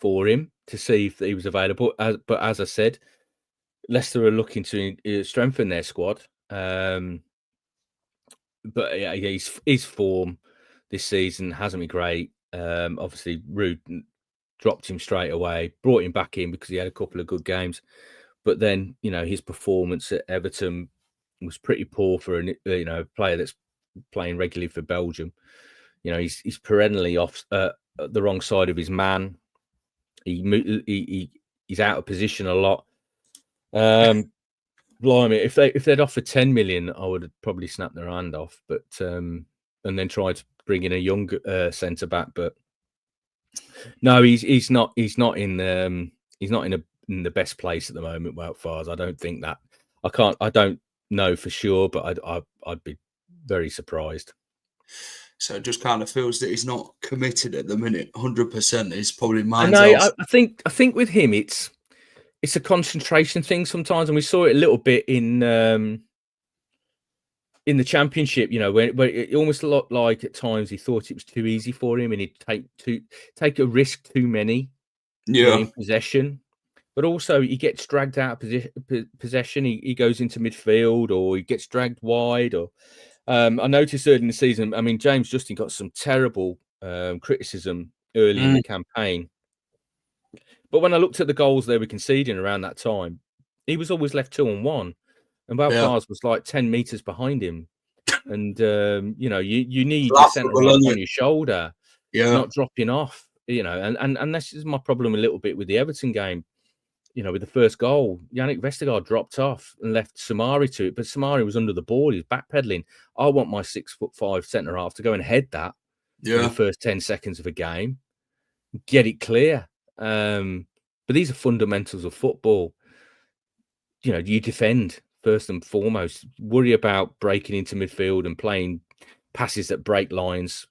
for him to see if he was available. But as I said, Leicester are looking to strengthen their squad. But yeah, his form this season hasn't been great. Obviously, Rude dropped him straight away, brought him back in because he had a couple of good games. But then, his performance at Everton was pretty poor for a player that's playing regularly for Belgium. He's perennially off the wrong side of his man. He's out of position a lot. Blimey, if they'd offered 10 million, I would have probably snapped their hand off. But and then tried to bring in a young centre back. But no, he's not in the best place at the moment. Well, far as I don't think that I don't know for sure, but I'd be very surprised. So it just kind of feels that he's not committed at the minute. 100% is probably mine. No, I think with him it's a concentration thing sometimes, and we saw it a little bit in the Championship. Where it almost looked like at times he thought it was too easy for him, and he'd take a risk too many. In possession. But also he gets dragged out of possession. He goes into midfield, or he gets dragged wide. Or I noticed early in the season, I mean, James Justin got some terrible criticism early in the campaign. But when I looked at the goals they were conceding around that time, he was always left 2-on-1. And Valpars was like 10 meters behind him. And, you need your centre half on your shoulder, not dropping off. And this is my problem a little bit with the Everton game. With the first goal, Yannick Vestergaard dropped off and left Samari to it, but Samari was under the ball. He was backpedaling. I want my 6'5" centre half to go and head that in the first 10 seconds of a game, get it clear. But these are fundamentals of football. You defend first and foremost. Worry about breaking into midfield and playing passes that break lines.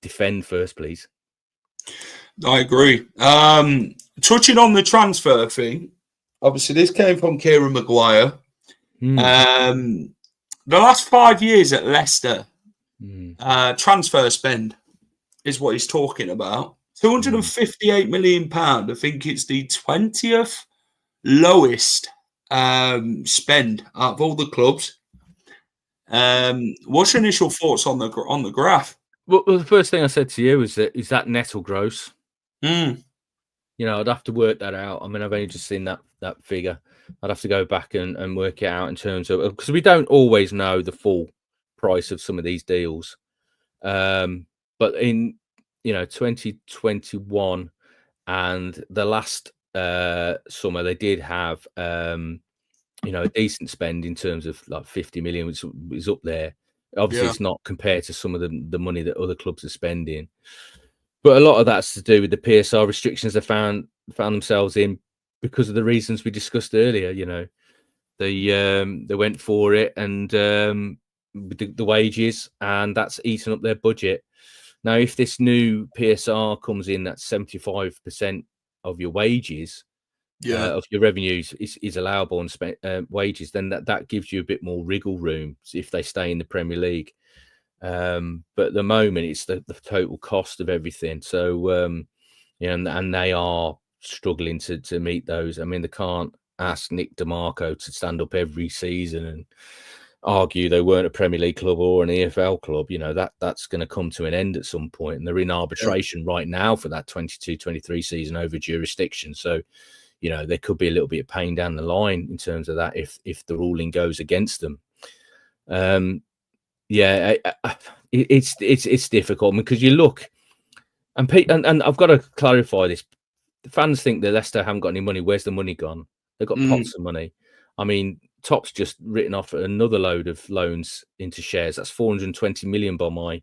Defend first, please. I agree. Touching on the transfer thing, obviously this came from Kieran Maguire. The last 5 years at Leicester, transfer spend is what he's talking about. £258 million. I think it's the 20th lowest spend out of all the clubs. What's your initial thoughts on the graph? Well, the first thing I said to you is that net or gross? I'd have to work that out. I mean, I've only just seen that figure. I'd have to go back and work it out in terms of, because we don't always know the full price of some of these deals. But in 2021 and the last summer, they did have a decent spend in terms of like 50 million, which is up there. Obviously, it's not compared to some of the money that other clubs are spending. But a lot of that's to do with the PSR restrictions they found themselves in because of the reasons we discussed earlier. You know, they went for it, and the wages, and that's eaten up their budget. Now, if this new PSR comes in, that's 75% of your wages, of your revenues is allowable and wages, then that gives you a bit more wriggle room if they stay in the Premier League. But at the moment, it's the total cost of everything. So, and they are struggling to meet those. I mean, they can't ask Nick DeMarco to stand up every season and argue they weren't a Premier League club or an EFL club. You know, that's going to come to an end at some point, and they're in arbitration right now for that 22-23 season over jurisdiction. So, you know, there could be a little bit of pain down the line in terms of that if the ruling goes against them. It's difficult because you look, and I've got to clarify this. The fans think that Leicester haven't got any money. Where's the money gone? They've got pots of money. I mean, Top's just written off another load of loans into shares. That's 420 million by my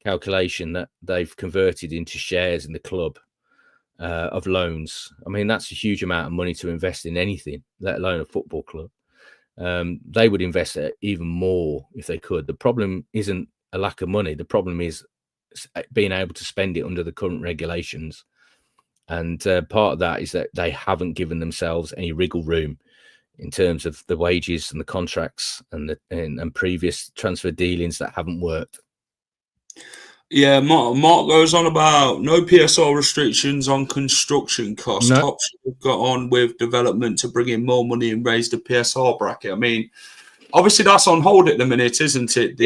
calculation that they've converted into shares in the club of loans. I mean, that's a huge amount of money to invest in anything, let alone a football club. They would invest even more if they could. The problem isn't a lack of money. The problem is being able to spend it under the current regulations. And part of that is that they haven't given themselves any wriggle room in terms of the wages and the contracts and previous transfer dealings that haven't worked. Yeah, Mark goes on about no PSR restrictions on construction costs. No. Top should have got on with development to bring in more money and raise the PSR bracket. I mean, obviously that's on hold at the minute, isn't it?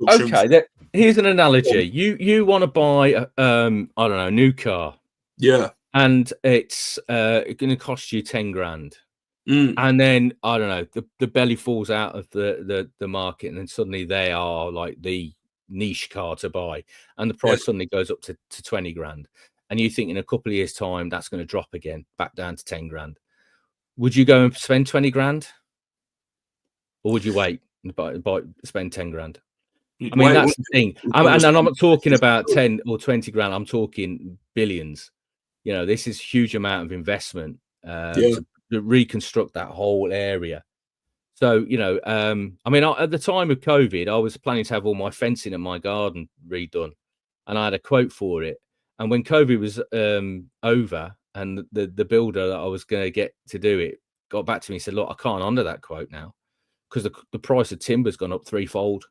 Okay. Here's an analogy. You want to buy I don't know, a new car. Yeah. And it's going to cost you 10 grand. And then I don't know, the belly falls out of the market, and then suddenly they are like the niche car to buy, and the price suddenly goes up to 20 grand, and you think in a couple of years' time that's going to drop again back down to 10 grand. Would you go and spend 20 grand, or would you wait and spend 10 grand? I mean, that's the thing. And I'm not talking about 10 or 20 grand. I'm talking billions. You know, this is a huge amount of investment to reconstruct that whole area. So, you know, I mean, at the time of COVID, I was planning to have all my fencing in my garden redone, and I had a quote for it. And when COVID was over, and the builder that I was going to get to do it got back to me and said, "Look, I can't honour that quote now because the price of timber's gone up threefold."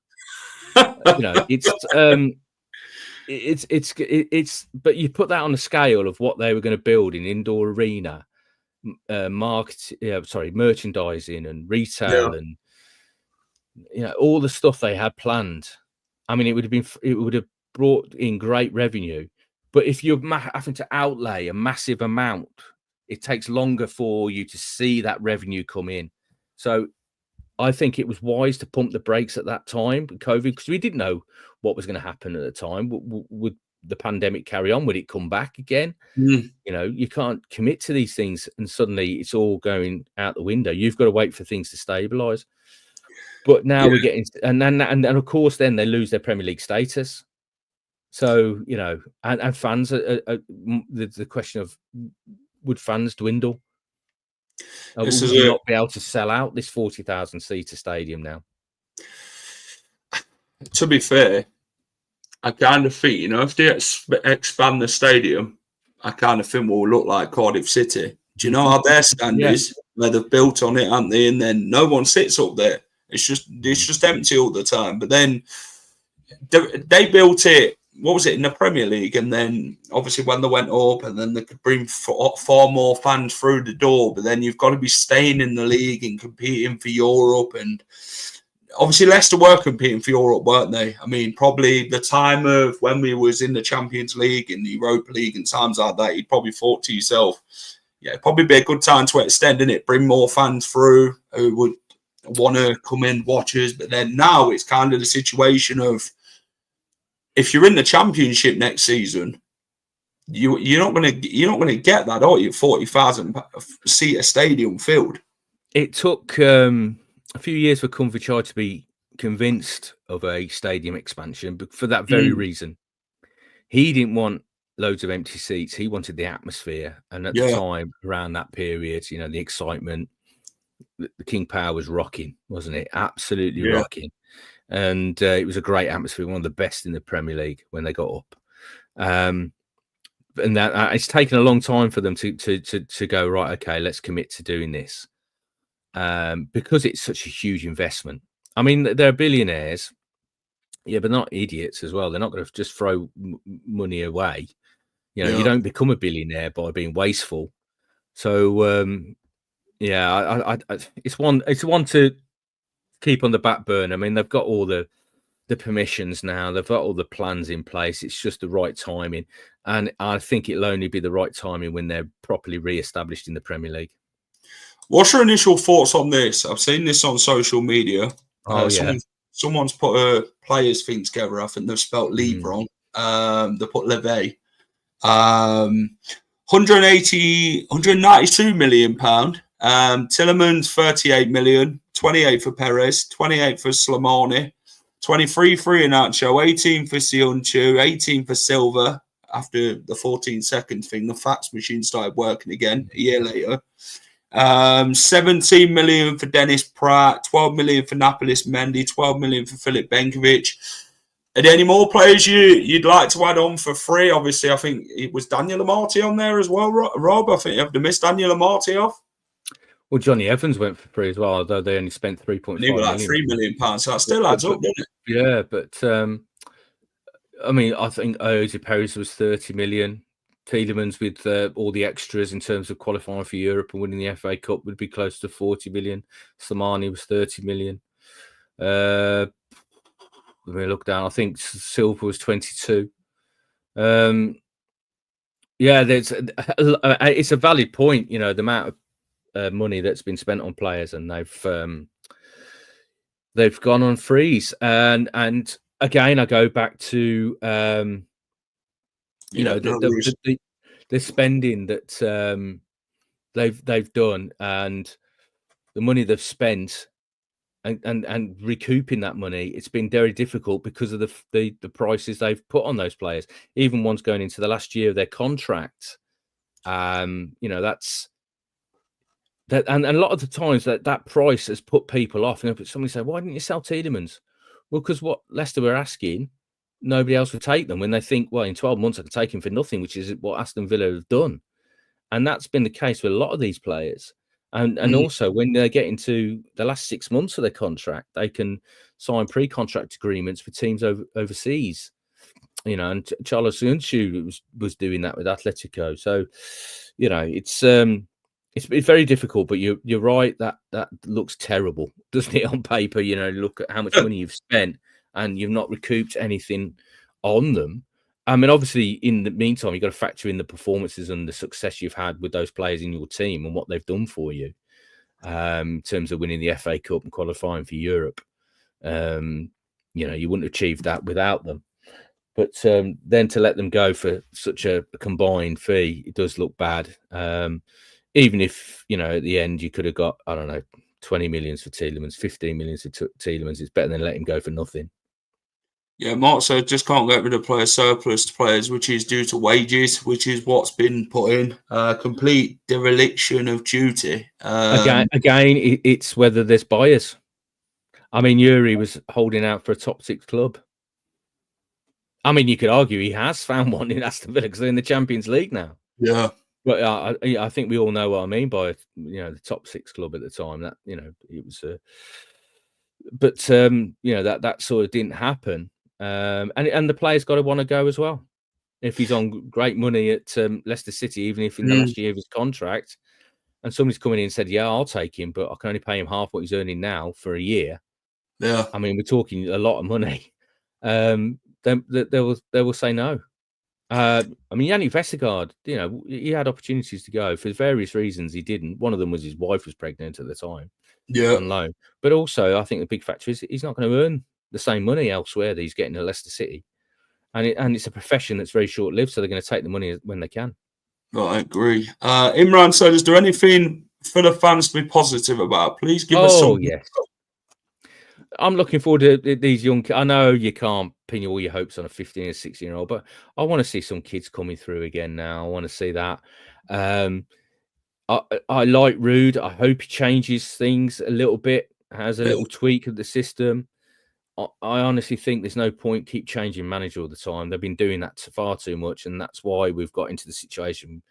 You know, it's but you put that on a scale of what they were going to build in indoor arena, merchandising and retail, and you know, all the stuff they had planned. I mean, it would have brought in great revenue, but if you're having to outlay a massive amount, it takes longer for you to see that revenue come in. So I think it was wise to pump the brakes at that time with COVID, because we didn't know what was going to happen at the time. Would the pandemic carry on? Would it come back again? You know, you can't commit to these things and suddenly it's all going out the window. You've got to wait for things to stabilize. But now we're getting, and of course, then they lose their Premier League status. So, you know, and fans, the question of, would fans dwindle? Would you not be able to sell out this 40,000 seater stadium now? To be fair, I kind of think, you know, if they expand the stadium, I kind of think we'll look like Cardiff City. Do you know how their stand is? Where they've built on it, haven't they? And then no one sits up there. It's just empty all the time. But then they built it, what was it, in the Premier League? And then obviously when they went up, and then they could bring far more fans through the door. But then you've got to be staying in the league and competing for Europe. And obviously Leicester were competing for Europe, weren't they? I mean, probably the time of when we was in the Champions League and the Europa League and times like that, you'd probably thought to yourself, yeah, it'd probably be a good time to extend it, bring more fans through who would want to come in, watchers. But then now it's kind of the situation of, if you're in the Championship next season, you're not going to get that, are you? 40,000 seater stadium filled. It took a few years for Cumberchai to be convinced of a stadium expansion, but for that very reason, he didn't want loads of empty seats. He wanted the atmosphere, and at the time, around that period, you know, the excitement, the King Power was rocking, wasn't it? Absolutely rocking, and it was a great atmosphere, one of the best in the Premier League when they got up. And that it's taken a long time for them to go, right, okay, let's commit to doing this, because it's such a huge investment. I mean, they're billionaires, but not idiots as well. They're not going to just throw money away. You know, you don't become a billionaire by being wasteful. So it's one to keep on the back burner. I mean, they've got all the permissions now. They've got all the plans in place. It's just the right timing. And I think it'll only be the right timing when they're properly re-established in the Premier League. What's your initial thoughts on this? I've seen this on social media. Someone's put a players thing together. I think they've spelt leave wrong. They put Levy. 192 million pound. Tillemans 38 million. 28 for Perez. 28 for Slimani. 23 for Iheanacho, 18 for Sionchu, 18 for Silva. After the 14-second thing, the fax machine started working again a year later. 17 million for Dennis Pratt, 12 million for Napolis Mendy, 12 million for Filip Benkovic. Are there any more players you'd like to add on for free? Obviously, I think it was Daniel Amati on there as well, Rob. I think you have to miss Daniel Amati off. Well, Johnny Evans went for free as well, although they only spent 3.5 million. Like £3 million, so that still adds up, doesn't it? Yeah, but I mean, I think Jose Perez was 30 million. Tielemans with all the extras in terms of qualifying for Europe and winning the FA Cup would be close to 40 million. Slimani was 30 million. Let me look down. I think Silva was 22. It's a valid point. You know, the amount of money that's been spent on players, and they've gone on freeze. And again, I go back to the spending that they've done, and the money they've spent, and recouping that money. It's been very difficult because of the prices they've put on those players. Even ones going into the last year of their contract. And a lot of the times that price has put people off. And somebody say, why didn't you sell Tielemans? Well, because what Leicester were asking, nobody else would take them when they think, well, in 12 months I can take him for nothing, which is what Aston Villa have done. And that's been the case with a lot of these players. And also when they get into the last 6 months of their contract, they can sign pre-contract agreements with teams overseas. You know, and Charles Sionchu was doing that with Atletico. So, you know, it's very difficult, but you're right. That looks terrible, doesn't it, on paper? You know, look at how much money you've spent and you've not recouped anything on them. I mean, obviously, in the meantime, you've got to factor in the performances and the success you've had with those players in your team and what they've done for you in terms of winning the FA Cup and qualifying for Europe. You know, you wouldn't have achieved that without them. But then to let them go for such a combined fee, it does look bad. Even if, you know, at the end you could have got, I don't know, 20 million for Tielemans, 15 million for Tielemans. It's better than letting him go for nothing. Yeah, Mark said just can't get rid of player surplus to players, which is due to wages, which is what's been put in. Complete dereliction of duty. Again, it's whether there's buyers. I mean, Yuri was holding out for a top 6 club. I mean, you could argue he has found one in Aston Villa because they're in the Champions League now. Yeah. But I think we all know what I mean by, you know, the top 6 club at the time. That, you know, it was, you know, that sort of didn't happen. And the player's got to want to go as well. If he's on great money at Leicester City, even if in the last year of his contract, and somebody's coming in and said, "Yeah, I'll take him, but I can only pay him half what he's earning now for a year." Yeah, I mean, we're talking a lot of money. Then they will say no. I mean, Yannick Vestergaard, you know, he had opportunities to go for various reasons. He didn't. One of them was his wife was pregnant at the time. Yeah, on loan. But also, I think the big factor is he's not going to earn the same money elsewhere that he's getting at Leicester City, and it's a profession that's very short lived. So they're going to take the money when they can. Well, I agree. Imran said, "Is there anything for the fans to be positive about? Please give us some." Yes. I'm looking forward to these young. I know you can't pin all your hopes on a 15 or 16-year-old, but I want to see some kids coming through again now. I want to see that. I like Rude. I hope he changes things a little bit, has a little tweak of the system. I honestly think there's no point keep changing manager all the time. They've been doing that far too much, and that's why we've got into the situation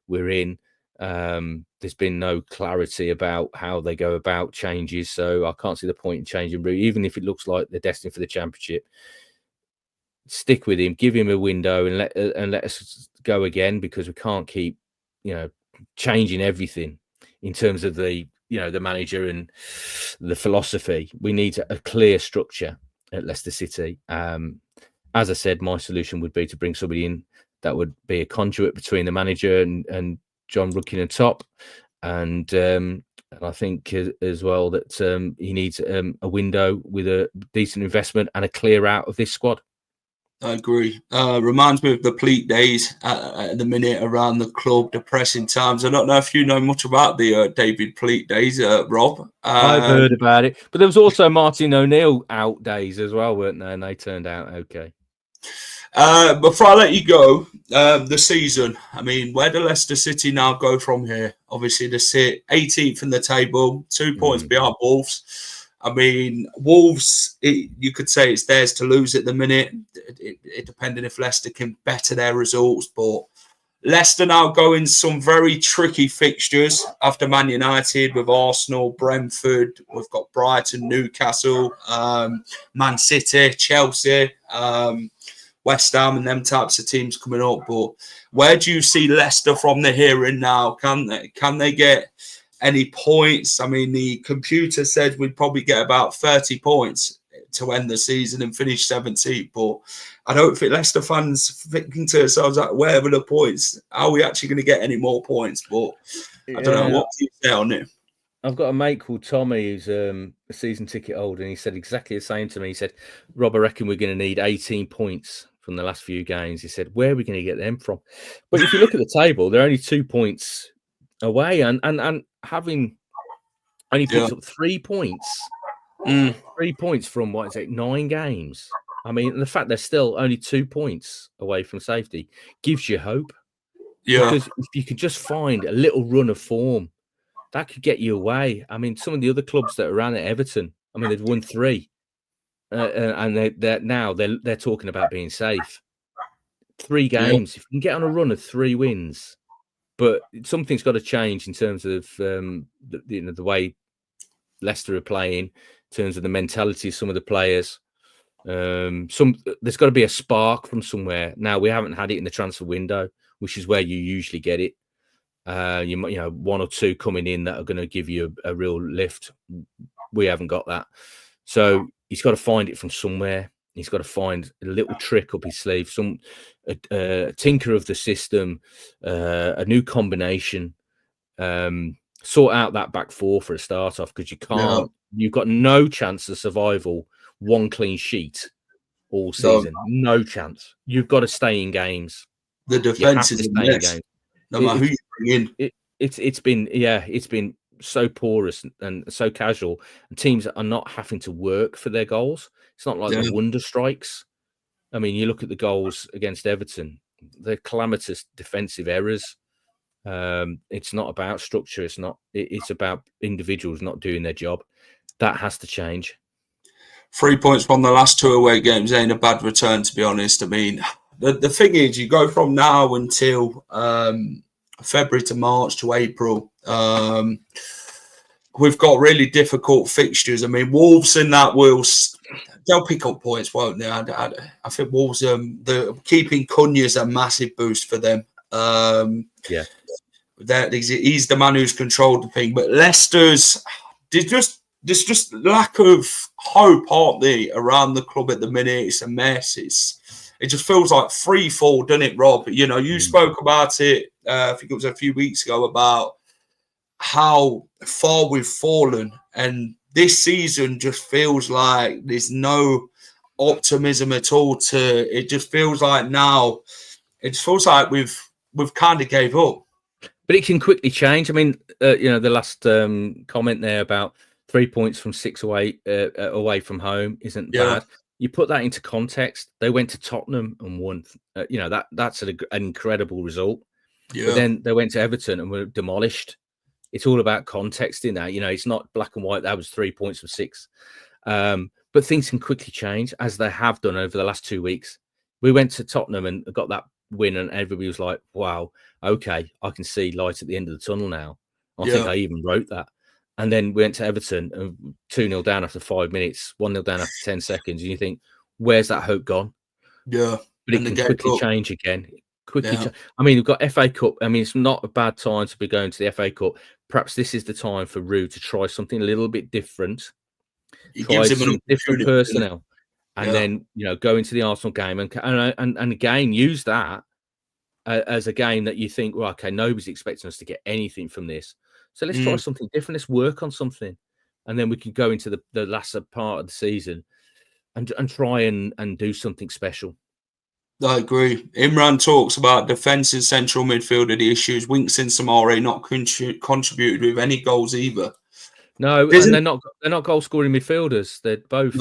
we're in. There's been no clarity about how they go about changes, so I can't see the point in changing Rude, even if it looks like they're destined for the championship. Stick with him, give him a window, and let us go again, because we can't keep, changing everything in terms of the manager and the philosophy. We need a clear structure at Leicester City. As I said, my solution would be to bring somebody in that would be a conduit between the manager and John Rudkin and top. And I think as well that he needs a window with a decent investment and a clear out of this squad. I agree. Reminds me of the Pleat days at the minute around the club, depressing times. I don't know if you know much about the David Pleat days, Rob. I've heard about it. But there was also Martin O'Neill out days as well, weren't there? And they turned out okay. Before I let you go, the season, I mean, where do Leicester City now go from here? Obviously, they sit 18th in the table, 2 points behind Wolves. I mean, Wolves, you could say it's theirs to lose at the minute, it depending if Leicester can better their results. But Leicester now going some very tricky fixtures after Man United with Arsenal, Brentford. We've got Brighton, Newcastle, Man City, Chelsea, West Ham and them types of teams coming up. But where do you see Leicester from the here and now? Can they get any points? I mean, the computer said we'd probably get about 30 points to end the season and finish 17th. But I don't think Leicester fans thinking to themselves, where are the points? Are we actually going to get any more points? But I don't know. What do you say on it? I've got a mate called Tommy who's a season ticket holder, and he said exactly the same to me. He said, Rob, I reckon we're going to need 18 points from the last few games. He said, where are we going to get them from? But if you look at the table, they're only 2 points away, and having only picked up 3 points, 3 points from 9 games. I mean, the fact they're still only 2 points away from safety gives you hope. Yeah, because if you could just find a little run of form, that could get you away. I mean, some of the other clubs that are around at Everton, I mean, they've won 3, and they're talking about being safe. 3 games, if you can get on a run of 3 wins. But something's got to change in terms of the way Leicester are playing, in terms of the mentality of some of the players. There's got to be a spark from somewhere. Now, we haven't had it in the transfer window, which is where you usually get it. You might, 1 or 2 coming in that are going to give you a real lift. We haven't got that, so he's got to find it from somewhere. He's got to find a little trick up his sleeve, a tinker of the system, a new combination. Sort out that back four for a start off, because you can't. You've got no chance of survival. 1 clean sheet all season, no chance. You've got to stay in games. The defense is a mess. No matter who you bring in, it's been so porous and so casual, and teams are not having to work for their goals. It's not like the wonder strikes. I mean, you look at the goals against Everton, they're calamitous defensive errors. It's not about structure. It's about individuals not doing their job. That has to change. 3 points from the last 2 away games ain't a bad return, to be honest. I mean, the thing is, you go from now until February to March to April. We've got really difficult fixtures. I mean, Wolves in that they'll pick up points, won't they? I think Wolves, the keeping Cunha's a massive boost for them. He's the man who's controlled the thing. But Leicester's, there's just lack of hope, aren't they, around the club at the minute? It's a mess. It just feels like free fall, doesn't it, Rob? You spoke about it, I think it was a few weeks ago, about how far we've fallen. And this season just feels like there's no optimism at all. It just feels like now, it feels like we've kind of gave up. But it can quickly change. I mean, the last comment there about 3 points from 6 away from home isn't bad. You put that into context. They went to Tottenham and won. That's an incredible result. Yeah. But then they went to Everton and were demolished. It's all about context in that. It's not black and white. That was 3 points from 6. But things can quickly change, as they have done over the last 2 weeks. We went to Tottenham and got that win, and everybody was like, wow, okay, I can see light at the end of the tunnel now. I think I even wrote that. And then we went to Everton and 2-0 down after 5 minutes, 1-0 down after 10 seconds. And you think, where's that hope gone? Yeah. But it can quickly change again. I mean, we've got FA Cup. I mean, it's not a bad time to be going to the FA Cup. Perhaps this is the time for Rue to try something a little bit different. It gives him some different personnel. And then, go into the Arsenal game and again, use that as a game that you think, well, okay, nobody's expecting us to get anything from this. So let's try something different. Let's work on something. And then we can go into the latter part of the season and try and do something special. I agree. Imran talks about defensive central midfielder, the issues. Winks and Samari not contributed with any goals either. No, and they're not goal scoring midfielders. They're both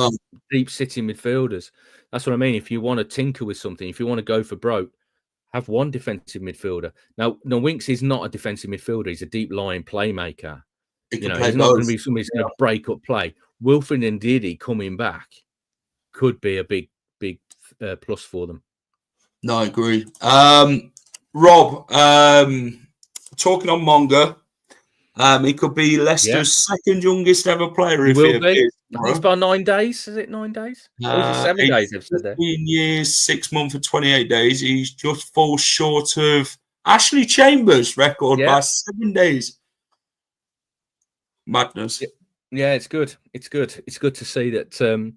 deep sitting midfielders. That's what I mean. If you want to tinker with something, if you want to go for broke, have one defensive midfielder. Now Winks is not a defensive midfielder. He's a deep line playmaker. He's not going to be somebody who's going to break up play. Wilfred and Didi coming back could be a big plus for them. No, I agree. Rob, talking on Monga, he could be Leicester's second youngest ever player. He will be. It's about 9 days. Is it 9 days? Or is it 7 days? They've said there. 15 years, 6 months, and 28 days. He's just falls short of Ashley Chambers' record by 7 days. Madness. Yeah, it's good. It's good. It's good to see that some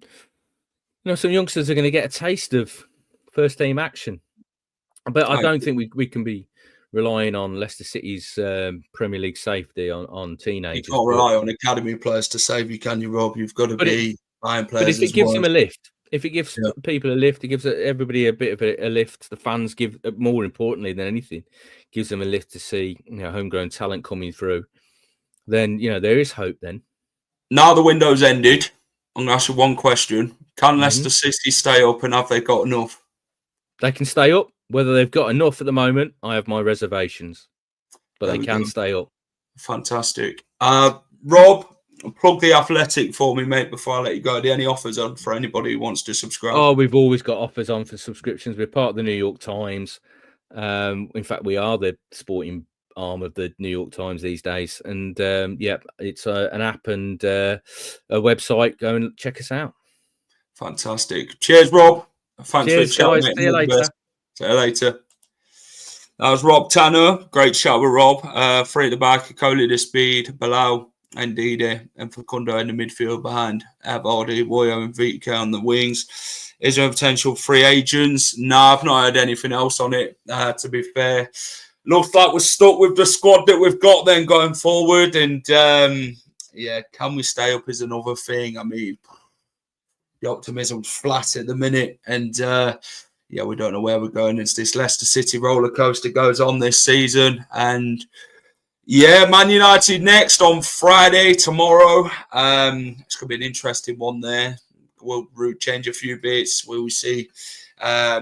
youngsters are going to get a taste of first team action. But I don't think we can be relying on Leicester City's Premier League safety on teenagers. You can't rely on academy players to save you, can you, Rob? You've got to be buying players. But if it gives them a lift, if it gives people a lift, it gives everybody a bit of a lift. The fans give, more importantly than anything, gives them a lift to see homegrown talent coming through. Then there is hope. Then now the window's ended. I'm going to ask you one question: can Leicester City stay up, and have they got enough? They can stay up. Whether they've got enough at the moment, I have my reservations. But they can stay up. Fantastic. Rob, plug the Athletic for me, mate, before I let you go. Are there any offers on for anybody who wants to subscribe? Oh, we've always got offers on for subscriptions. We're part of the New York Times. In fact, we are the sporting arm of the New York Times these days. And, it's an app and a website. Go and check us out. Fantastic. Cheers, Rob. Thanks for chatting. See you later. See you later. That was Rob Tanner. Great chat with Rob. Three at the back, Coley the speed, Bilal and Dide, and Facundo in the midfield behind Abardi, Woyo and Vitka on the wings. Is there a potential free agents? No, I've not heard anything else on it, to be fair. Looks like we're stuck with the squad that we've got then going forward. And, can we stay up is another thing. I mean, the optimism's flat at the minute. And, we don't know where we're going. It's this Leicester City roller coaster goes on this season. And, Man United next on Friday, tomorrow. It's going to be an interesting one there. Will Root change a few bits? Will we see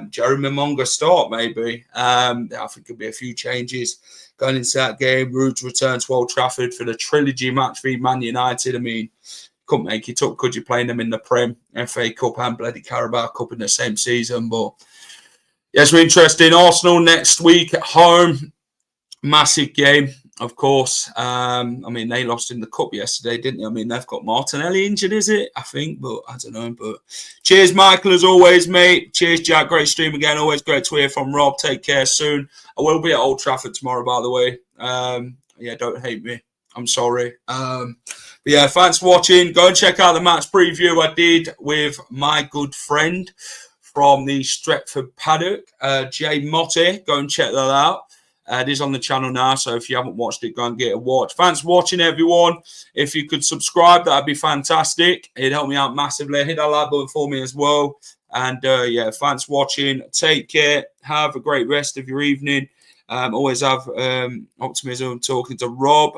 Jeremy Monga start, maybe? I think there'll be a few changes going into that game. Root return to Old Trafford for the trilogy match v Man United. I mean, couldn't make it up, could you, playing them in the Prem, FA Cup and bloody Carabao Cup in the same season? But yes, we're interested. Arsenal next week at home. Massive game, of course. They lost in the Cup yesterday, didn't they? I mean, they've got Martinelli injured, is it? I think, but I don't know. But cheers, Michael, as always, mate. Cheers, Jack. Great stream again. Always great to hear from Rob. Take care soon. I will be at Old Trafford tomorrow, by the way. Don't hate me. I'm sorry. Thanks for watching. Go and check out the match preview I did with my good friend from the Stretford paddock, Jay Motti. Go and check that out. It is on the channel now, so if you haven't watched it, go and get a watch. Thanks for watching, everyone. If you could subscribe, that'd be fantastic. It'd help me out massively. Hit that like button for me as well. And, thanks for watching. Take care. Have a great rest of your evening. Always have optimism talking to Rob.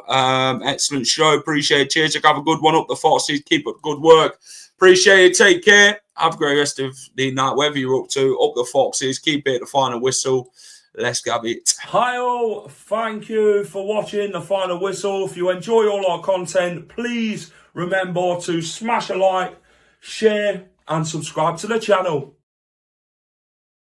Excellent show. Appreciate it. Cheers. Have a good one. Up the Foxes. Keep up good work. Appreciate it. Take care. Have a great rest of the night, wherever you're up to. Up the Foxes. Keep it at the final whistle. Let's go it. Hi all. Thank you for watching the final whistle. If you enjoy all our content, please remember to smash a like, share and subscribe to the channel.